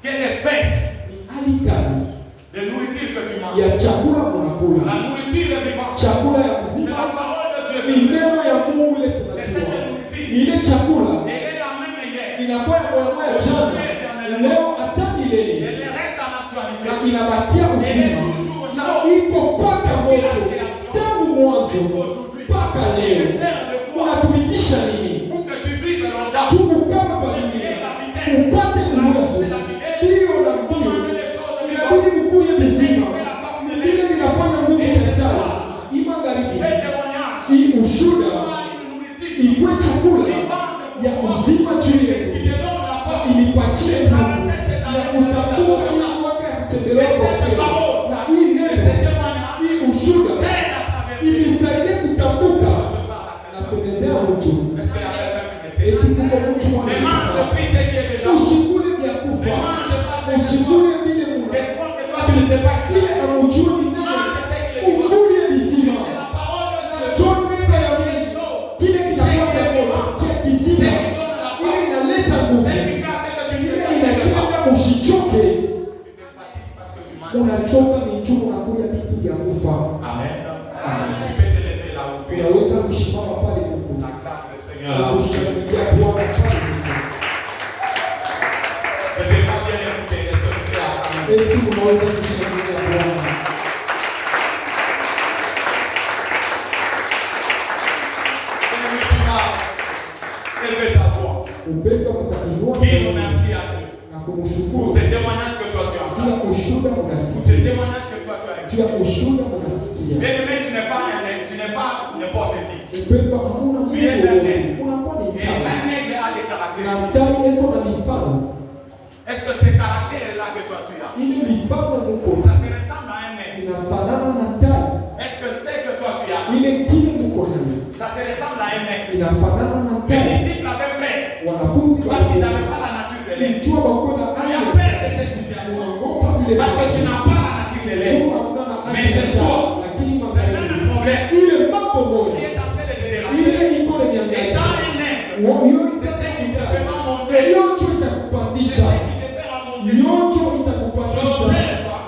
[SPEAKER 1] Quelle espèce
[SPEAKER 2] Ni hali gani
[SPEAKER 1] de nourriture que tu manges?
[SPEAKER 2] ya chakula unakula?
[SPEAKER 1] La nourriture est vivante.
[SPEAKER 2] Chakula ya
[SPEAKER 1] C'est
[SPEAKER 2] kuzima
[SPEAKER 1] la parole de Dieu.
[SPEAKER 2] ni neno ya Mungu ile
[SPEAKER 1] C'est cette
[SPEAKER 2] tunajua.
[SPEAKER 1] nourriture.
[SPEAKER 2] Ile chakula
[SPEAKER 1] Elle est la même hier.
[SPEAKER 2] inakuwa ya mwema ya jana. Leo hata milele
[SPEAKER 1] Elle reste en actualité.
[SPEAKER 2] na inabakia uzima na iko mpaka moto tangu mwanzo mpaka leo. Unatumikisha nini?
[SPEAKER 1] Pour que tu vives longtemps.
[SPEAKER 2] Tumukama kwa nini? Upate uwezo. Hiyo na mbio. Inabidi mkuye vizima. Ni vile vinafanya nguvu ya tala. Imagharibi.
[SPEAKER 1] Ces témoignages.
[SPEAKER 2] Hii ushuda
[SPEAKER 1] Une nourriture.
[SPEAKER 2] ikwe chakula ya uzima juu yetu.
[SPEAKER 1] Qui te donne la force.
[SPEAKER 2] Inipatie nguvu ya kutatua hii mwaka ya kutembelea kwa tena. Na hii neno, hii ushuda inisaidie kutambuka na semezea mtu.
[SPEAKER 1] Est-ce qu'il y a quelqu'un qui me sait?
[SPEAKER 2] Eti kuko mtu
[SPEAKER 1] Ne mange
[SPEAKER 2] mwana.
[SPEAKER 1] plus ce qui est déjà.
[SPEAKER 2] Ushikule vya kufa. Ushikule vile muna.
[SPEAKER 1] Et toi que toi tu ne sais pas qui
[SPEAKER 2] Ile amujua ni nani. Ukulie vizima.
[SPEAKER 1] c'est la parole de Dieu.
[SPEAKER 2] John meza ya Yesu. Kile kitakuwa kema. Kia kizima. Ile inaleta nguvu.
[SPEAKER 1] C'est efficace ce que tu ne
[SPEAKER 2] Ile
[SPEAKER 1] sais pas.
[SPEAKER 2] inakwenda usichoke.
[SPEAKER 1] Tu te fatigues parce que tu manges.
[SPEAKER 2] Unachoka ni juu unakuja vitu vya kufa.
[SPEAKER 1] Amen. Tu peux te lever là où tu es.
[SPEAKER 2] Unaweza kushimama pale Mungu.
[SPEAKER 1] Acclame le Seigneur là où tu es.
[SPEAKER 2] Kushangilia Bwana pale Mungu.
[SPEAKER 1] Je ne vais pas bien écouter. Est-ce que tu peux acclamer?
[SPEAKER 2] Eti unaweza kushangilia Bwana.
[SPEAKER 1] Bien-aimé, tu vas élever ta voix.
[SPEAKER 2] Upendo utainua
[SPEAKER 1] Dis merci à Dieu
[SPEAKER 2] na
[SPEAKER 1] pour
[SPEAKER 2] kumshukuru.
[SPEAKER 1] ce témoignage que toi tu as.
[SPEAKER 2] Juu ya ushuda
[SPEAKER 1] Pour ce
[SPEAKER 2] unasikia.
[SPEAKER 1] témoignage que toi tu as.
[SPEAKER 2] Juu ya ushuda unasikia.
[SPEAKER 1] Bien-aimé, tu n'es pas n'importe qui.
[SPEAKER 2] Upendo hamuna
[SPEAKER 1] Tu es un aigle.
[SPEAKER 2] unakuwa ni
[SPEAKER 1] Et
[SPEAKER 2] kama.
[SPEAKER 1] un aigle a des
[SPEAKER 2] Na
[SPEAKER 1] caractéristiques.
[SPEAKER 2] tai eko na mifano.
[SPEAKER 1] Est-ce que ces caractères-là que toi tu as,
[SPEAKER 2] Ili mifano muko.
[SPEAKER 1] ça se ressemble à un aigle?
[SPEAKER 2] Inafanana na tai.
[SPEAKER 1] Est-ce que c'est que toi tu as,
[SPEAKER 2] Ile kile muko nayo.
[SPEAKER 1] ça se ressemble à un aigle?
[SPEAKER 2] Inafanana na
[SPEAKER 1] Les
[SPEAKER 2] tai.
[SPEAKER 1] disciples avaient peur
[SPEAKER 2] Wanafunzi
[SPEAKER 1] parce qu'ils n'avaient pas la nature de l'aigle.
[SPEAKER 2] Ilijua bakuwa na
[SPEAKER 1] Tu as
[SPEAKER 2] aya.
[SPEAKER 1] peur de cette situation
[SPEAKER 2] Unaogopa vile
[SPEAKER 1] parce que tu n'as pas la nature de l'aigle.
[SPEAKER 2] Jua hamna na
[SPEAKER 1] Mais ce
[SPEAKER 2] aya.
[SPEAKER 1] soir,
[SPEAKER 2] Lakini
[SPEAKER 1] c'est même un problème
[SPEAKER 2] ile mambo
[SPEAKER 1] qui
[SPEAKER 2] moja.
[SPEAKER 1] est en train de te déranger.
[SPEAKER 2] Ile iko
[SPEAKER 1] Et
[SPEAKER 2] niangalia.
[SPEAKER 1] dans un aigle,
[SPEAKER 2] Hiyo
[SPEAKER 1] c'est ce qui te fait remonter.
[SPEAKER 2] Nyoncho
[SPEAKER 1] C'est
[SPEAKER 2] itakupandisha.
[SPEAKER 1] ce qui te fait remonter.
[SPEAKER 2] Nyoncho itakupandisha.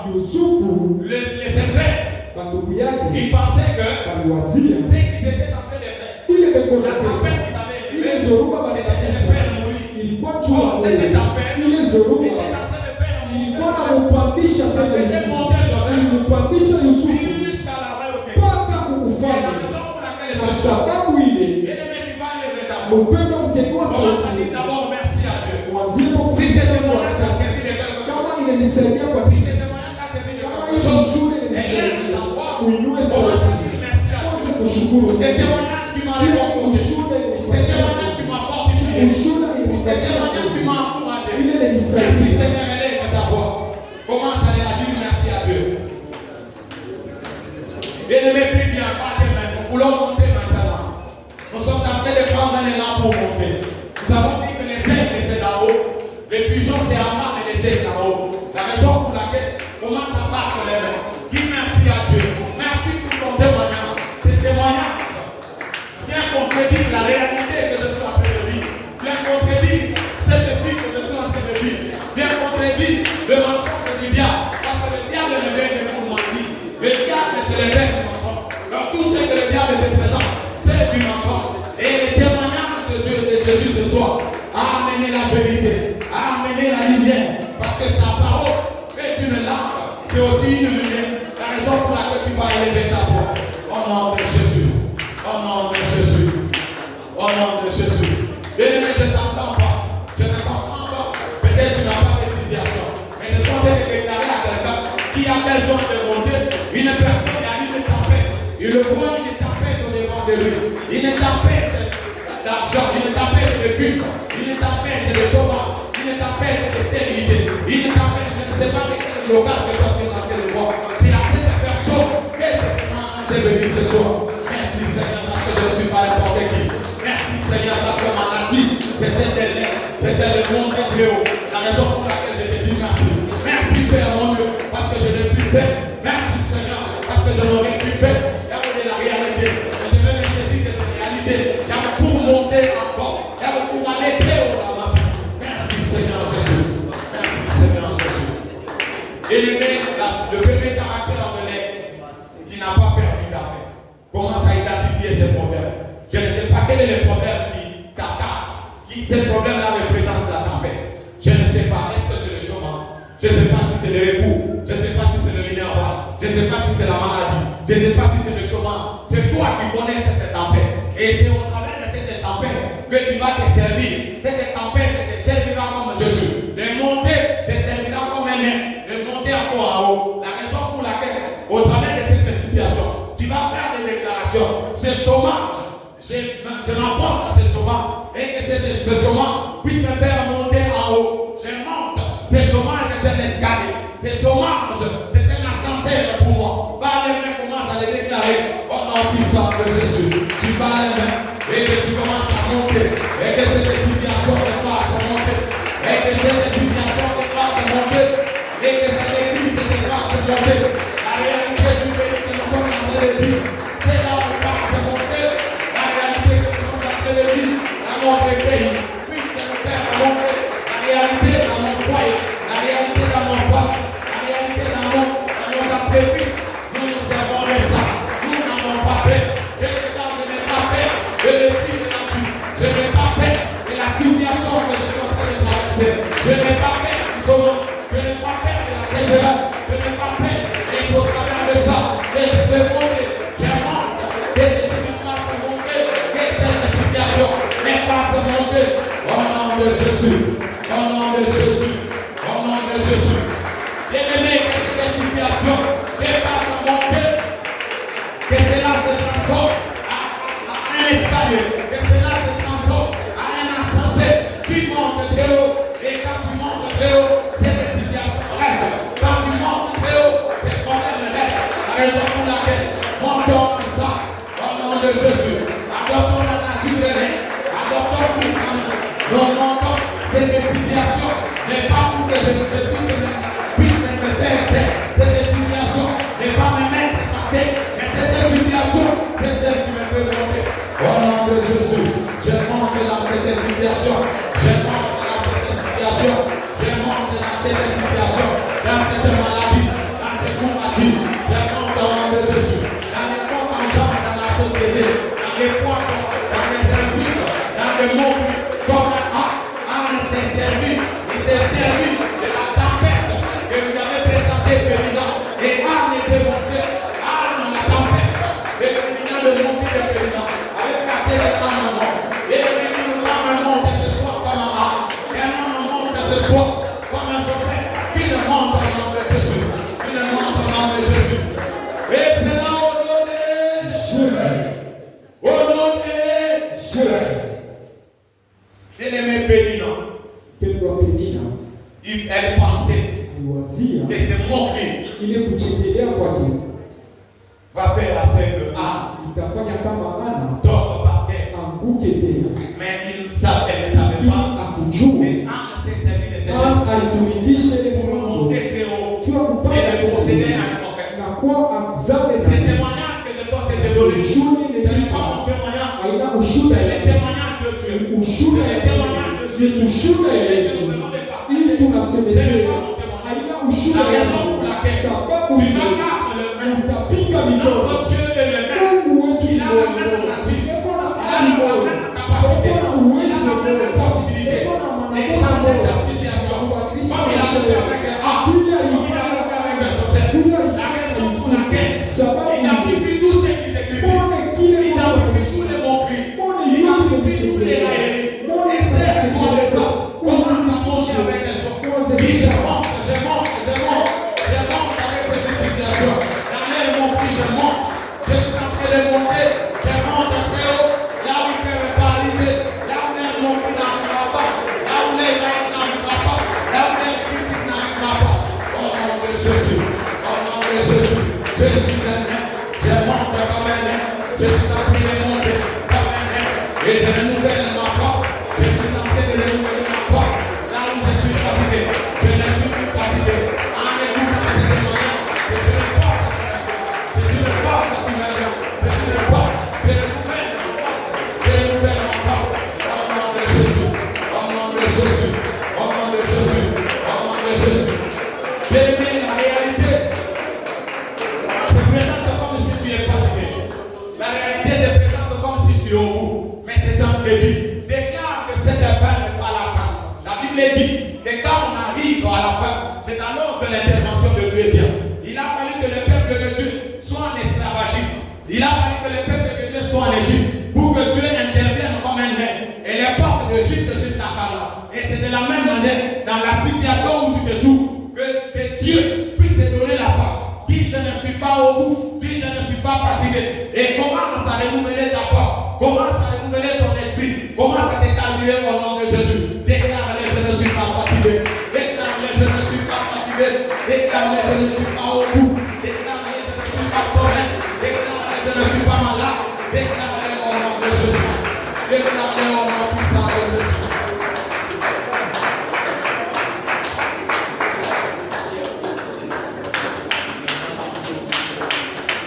[SPEAKER 2] Yusufu
[SPEAKER 1] Les Hébreux,
[SPEAKER 2] bandugu yake
[SPEAKER 1] ils pensaient que
[SPEAKER 2] waliwazia
[SPEAKER 1] ce qu'ils étaient en train de faire,
[SPEAKER 2] ile
[SPEAKER 1] la
[SPEAKER 2] bekona
[SPEAKER 1] tempête qu'ils avaient
[SPEAKER 2] ile
[SPEAKER 1] élevée,
[SPEAKER 2] zoruba
[SPEAKER 1] c'était de
[SPEAKER 2] banabadilisha
[SPEAKER 1] faire mourir.
[SPEAKER 2] ilikuwa
[SPEAKER 1] Comme
[SPEAKER 2] jua
[SPEAKER 1] cette tempête
[SPEAKER 2] ile
[SPEAKER 1] était
[SPEAKER 2] zoruba
[SPEAKER 1] en train de faire
[SPEAKER 2] ilikuwa
[SPEAKER 1] monter.
[SPEAKER 2] namupandisha
[SPEAKER 1] Ça
[SPEAKER 2] mbele
[SPEAKER 1] faisait
[SPEAKER 2] Yusufu.
[SPEAKER 1] monter Joseph
[SPEAKER 2] Ilimupandisha Yusufu
[SPEAKER 1] jusqu'à la royauté.
[SPEAKER 2] mpaka
[SPEAKER 1] Et la
[SPEAKER 2] kukufanya
[SPEAKER 1] raison pour laquelle
[SPEAKER 2] kwa
[SPEAKER 1] ce soir,
[SPEAKER 2] sababu ile
[SPEAKER 1] bien-aimé, tu vas lever ta voix.
[SPEAKER 2] mpendo mkengwa
[SPEAKER 1] Commence à
[SPEAKER 2] sauti
[SPEAKER 1] dire d'abord merci à Dieu.
[SPEAKER 2] wazipo
[SPEAKER 1] Si
[SPEAKER 2] kusema
[SPEAKER 1] c'est
[SPEAKER 2] kwa
[SPEAKER 1] témoignage a
[SPEAKER 2] sasa
[SPEAKER 1] servi de quelque
[SPEAKER 2] kama
[SPEAKER 1] chose,
[SPEAKER 2] inanisaidia kwa
[SPEAKER 1] si
[SPEAKER 2] sisi
[SPEAKER 1] c'est témoignage a servi de
[SPEAKER 2] kama
[SPEAKER 1] quelque
[SPEAKER 2] hiyo
[SPEAKER 1] chose,
[SPEAKER 2] shule
[SPEAKER 1] élève
[SPEAKER 2] inanisaidia
[SPEAKER 1] ta voix.
[SPEAKER 2] uinue
[SPEAKER 1] Commence
[SPEAKER 2] sauti
[SPEAKER 1] à dire merci à
[SPEAKER 2] kwanza
[SPEAKER 1] Dieu.
[SPEAKER 2] kushukuru
[SPEAKER 1] C'est témoignage qui m'a réconforté.
[SPEAKER 2] ushuda
[SPEAKER 1] C'est témoignage qui m'a fortifié.
[SPEAKER 2] ushuda
[SPEAKER 1] C'est témoignage qui
[SPEAKER 2] ilinipatia
[SPEAKER 1] m'a encouragé.
[SPEAKER 2] ile
[SPEAKER 1] Merci
[SPEAKER 2] inanisaidia
[SPEAKER 1] Seigneur, élève ta voix. Commence à dire merci à Dieu. Bien-aimé, prie bien, pas tes mains. Nous voulons monter maintenant. Nous sommes en train de prendre un élan pour monter. Nous avons dit que les aigles c'est là-haut, les pigeons c'est en bas, mais les aigles là-haut. La raison pour laquelle commence à battre les mains. Dis merci à Dieu. Merci pour ton témoignage. Ce témoignage vient contredire la réalité que je suis en train de vivre. Vient contredire cette vie que je suis en train de vivre. Vient contredire le mensonge du diable. Parce que le diable ne c'est aussi une lumière. La raison pour laquelle tu vas élever ta voix. Au nom de Jésus. Au nom de Jésus. Au nom de Jésus. Bien-aimé, je ne t'entends pas. Je ne t'entends pas. Peut-être tu n'as pas de situation. Mais je suis en train de déclarer à quelqu'un qui a besoin de monter. Une personne qui a une tempête. Il voit une tempête au devant de lui. Une tempête d'argent, une tempête de culte, une tempête de chômage, une tempête de stérilité, une tempête, je ne sais pas de quel blocage que toi tu es en train de voir. C'est à cette personne qu'elle est venue ce soir. Merci Seigneur parce que je ne suis pas n'importe qui. Merci Seigneur parce que ma maladie, c'est celle de l'air, c'est celle de mon très haut. La raison pour laquelle je te dis merci. Merci Père mon Dieu parce que je n'ai plus peur. Merci Seigneur parce que je n'aurai plus peur. Il y a de la réalité. Je vais me saisir de cette réalité. Il y a pour monter encore. Il y a pour aller très haut dans ma vie. Merci Seigneur Jésus. Merci Seigneur Jésus. Et le premier caractère de l'air qui n'a pas perdu la paix commence à identifier ses problèmes. Je ne sais pas quel est le problème qui t'attaque, qui ces problèmes-là représentent la tempête. Je ne sais pas, est-ce que c'est le chômage? Je ne sais pas si c'est le recours, je ne sais pas si c'est le minéral, je ne sais pas si c'est la maladie, je ne sais pas si c'est le chômage. C'est toi qui connais cette tempête. Et c'est au travers de cette tempête que tu vas te servir. Cette tempête te servira comme Jésus. De monter te servira comme un air. De monter encore en haut. La raison pour laquelle, au travers de cette situation, tu vas faire des déclarations. Ce chômage, je m'emporte à ce chômage. Et que ce chômage puisse me faire monter en haut. Je monte. Ce chômage est un escalier. Ce chômage, c'est un ascenseur pour moi. Par les mains, commence à les déclarer. Au nom puissant de Jésus. Tu vas les mains. Et que tu commences à monter. Et que cette situation te fasse monter. Et que cette situation te fasse monter. Et que cette église te fasse monter. La réalité du pays que nous sommes en train de vivre, c'est là où on va se monter. La réalité que nous sommes en train de vivre dans notre pays, puisse nous faire monter. La réalité dans mon foyer, la réalité dans mon poste, la réalité dans nos entreprises. Nous nous servons de ça. Nous n'avons pas peur. Je n'ai pas peur de le dire de la vie. Je n'ai pas peur de la situation que je suis en train de traverser. Je n'ai pas peur du chômage. Je n'ai pas peur de la sécheresse. Je n'ai pas peur. Et au travers de ça, et je vais monter. Je monte. Et je ne vais pas monter. Et cette situation n'est pas se monter. Au nom de Jésus. Au nom de Jésus. Au nom de Jésus. Bien-aimé, que cette situation n'est pas se monter. Que cela se transforme à un escalier. Que cela se transforme à un ascenseur qui monte très haut. Et quand tu montes très haut, cette situation reste. Quand tu montes très haut, ces problèmes restent. La raison pour laquelle montons ensemble au nom de Jésus. Adoptons la nature de l'air. Adoptons plus en nous. Nous montons cette situation. N'est pas pour que je puisse me faire taire. Cette situation n'est pas me mettre à terre. Mais cette situation, c'est celle qui me fait monter. Au nom de Jésus, je monte dans cette situation. Je monte dans cette situation. Je monte dans cette situation. Dans cette maladie. Dans cette maladie. Je monte au nom de Jésus. Dans les points en jambe dans la société. Dans les poissons. Dans les insultes. Dans les mots. Comme Anne s'est servi. Il s'est servi de la tempête que vous avez présentée, président. Et Anne était montée. Anne, la tempête. Et le président de monter le président. Avec cassé les ânes en mort. Et le président de l'âme monte ce soir comme un âne. Et un homme monte ce soir comme un chauffeur. Qui le monte au nom de Jésus. Qui le monte au nom de Jésus. Et c'est là au nom de Jésus. Au nom de Jésus. Bien-aimé Pénina. Elle pensait que c'est mon fils va faire la scène de Anne. D'autres par terre. Mais elle ne savait pas. Mais Anne s'est servie de cette esprit pour monter très haut et de procéder à un prophète. Ce témoignage que je suis en train de donner, ce n'est pas mon témoignage. C'est le témoignage de Dieu. C'est le témoignage de Jésus. La raison pour laquelle tu vas battre le main, notre Dieu est le main. Il a la même nature, il a la même capacité, il a la même possibilité de changer ta situation. Comme il a fait avec un homme, comme il a fait avec un chauffeur, raison pour laquelle il amplifie tous ceux qui t'écrivent. Il amplifie tous les moqueries. Il amplifie tous les railleries. Et c'est pour ça. Commence à monter avec les autres. Puis je monte avec cette situation. Dans les moqueries, je monte. Je suis en train de monter. Je monte très haut. Là où il ne peut pas arriver. Là où les moqueries n'arrivera pas. Là où les règles n'arrivera pas. Là où les critiques n'arrivera pas. Au nom de Jésus. Au nom de Jésus. Je suis un nain. Je monte comme un nain. Je suis en train de monter comme un nain. Et je renouvelle ma porte. Je suis en train de renouveler ma porte. Là où je suis fatigué. Je ne suis plus fatigué. En écoutant ces témoignages. C'est une porte qui me vient. C'est une porte. Je renouvelle ma porte. Je renouvelle ma porte. Au nom de Jésus. Au nom de Jésus. Au nom de Jésus. Au nom de Jésus. Bien-aimé, la réalité se présente comme si tu es fatigué. La réalité se présente comme si tu es au bout. Mais c'est un début. Déclare que cette fin n'est pas la fin. La Bible dit que quand on arrive à la fin, c'est alors que l'intervention de Dieu vient. Il a fallu que le peuple de Dieu soit en esclavagisme. Il a fallu que le peuple de Dieu soit en Égypte pour que Dieu intervienne comme un nain. Et les portes d'Égypte jusqu'à Canaan. Et c'est de la même manière dans la situation où tu te trouves que Dieu puisse te donner la force. Dis je ne suis pas au bout, dis je ne suis pas fatigué. Et commence à renouveler ta force, commence à renouveler ton esprit, commence à te calmer au nom de Jésus. Déclare-le, je ne suis pas fatigué. Déclare-le, je ne suis pas fatigué. Déclare-le, je ne suis pas au bout. Déclare-le, je ne suis pas sauvé. Déclare-le, je ne suis pas malade. Déclare-le au nom de Jésus. Déclare-le au nom puissant de Jésus.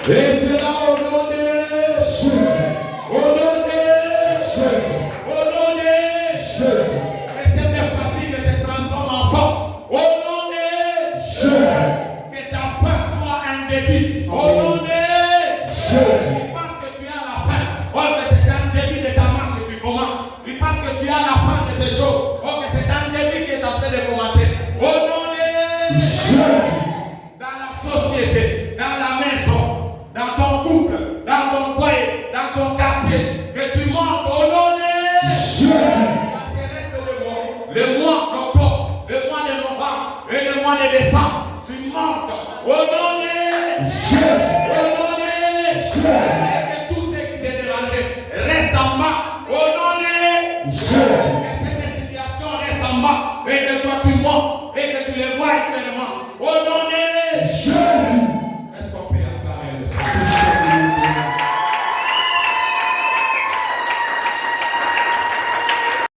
[SPEAKER 1] Et c'est là au nom de Jésus. Au nom de Jésus. Au nom de Jésus. Que cette fatigue se transforme en force. Au nom de Jésus. Que ta fin soit un début. Au nom de Jésus. Tu penses que tu as la fin. Oh, que c'est un début de ta marche qui commence. Tu penses que tu as la fin de ces choses. Oh, que c'est un début qui est en train de commencer. Au nom de Jésus. Dans la société, dans la maison, dans ton couple, dans ton foyer, dans ton quartier, que tu montes au nom de Jésus. Dans ces restes de mois, le mois d'octobre, le mois de novembre et le mois de décembre, tu montes au nom de Jésus. Au nom de Jésus. Et que tous ceux qui te dérangeaient restent en bas au nom de Jésus. Que cette situation reste en bas et que toi tu montes et que tu les vois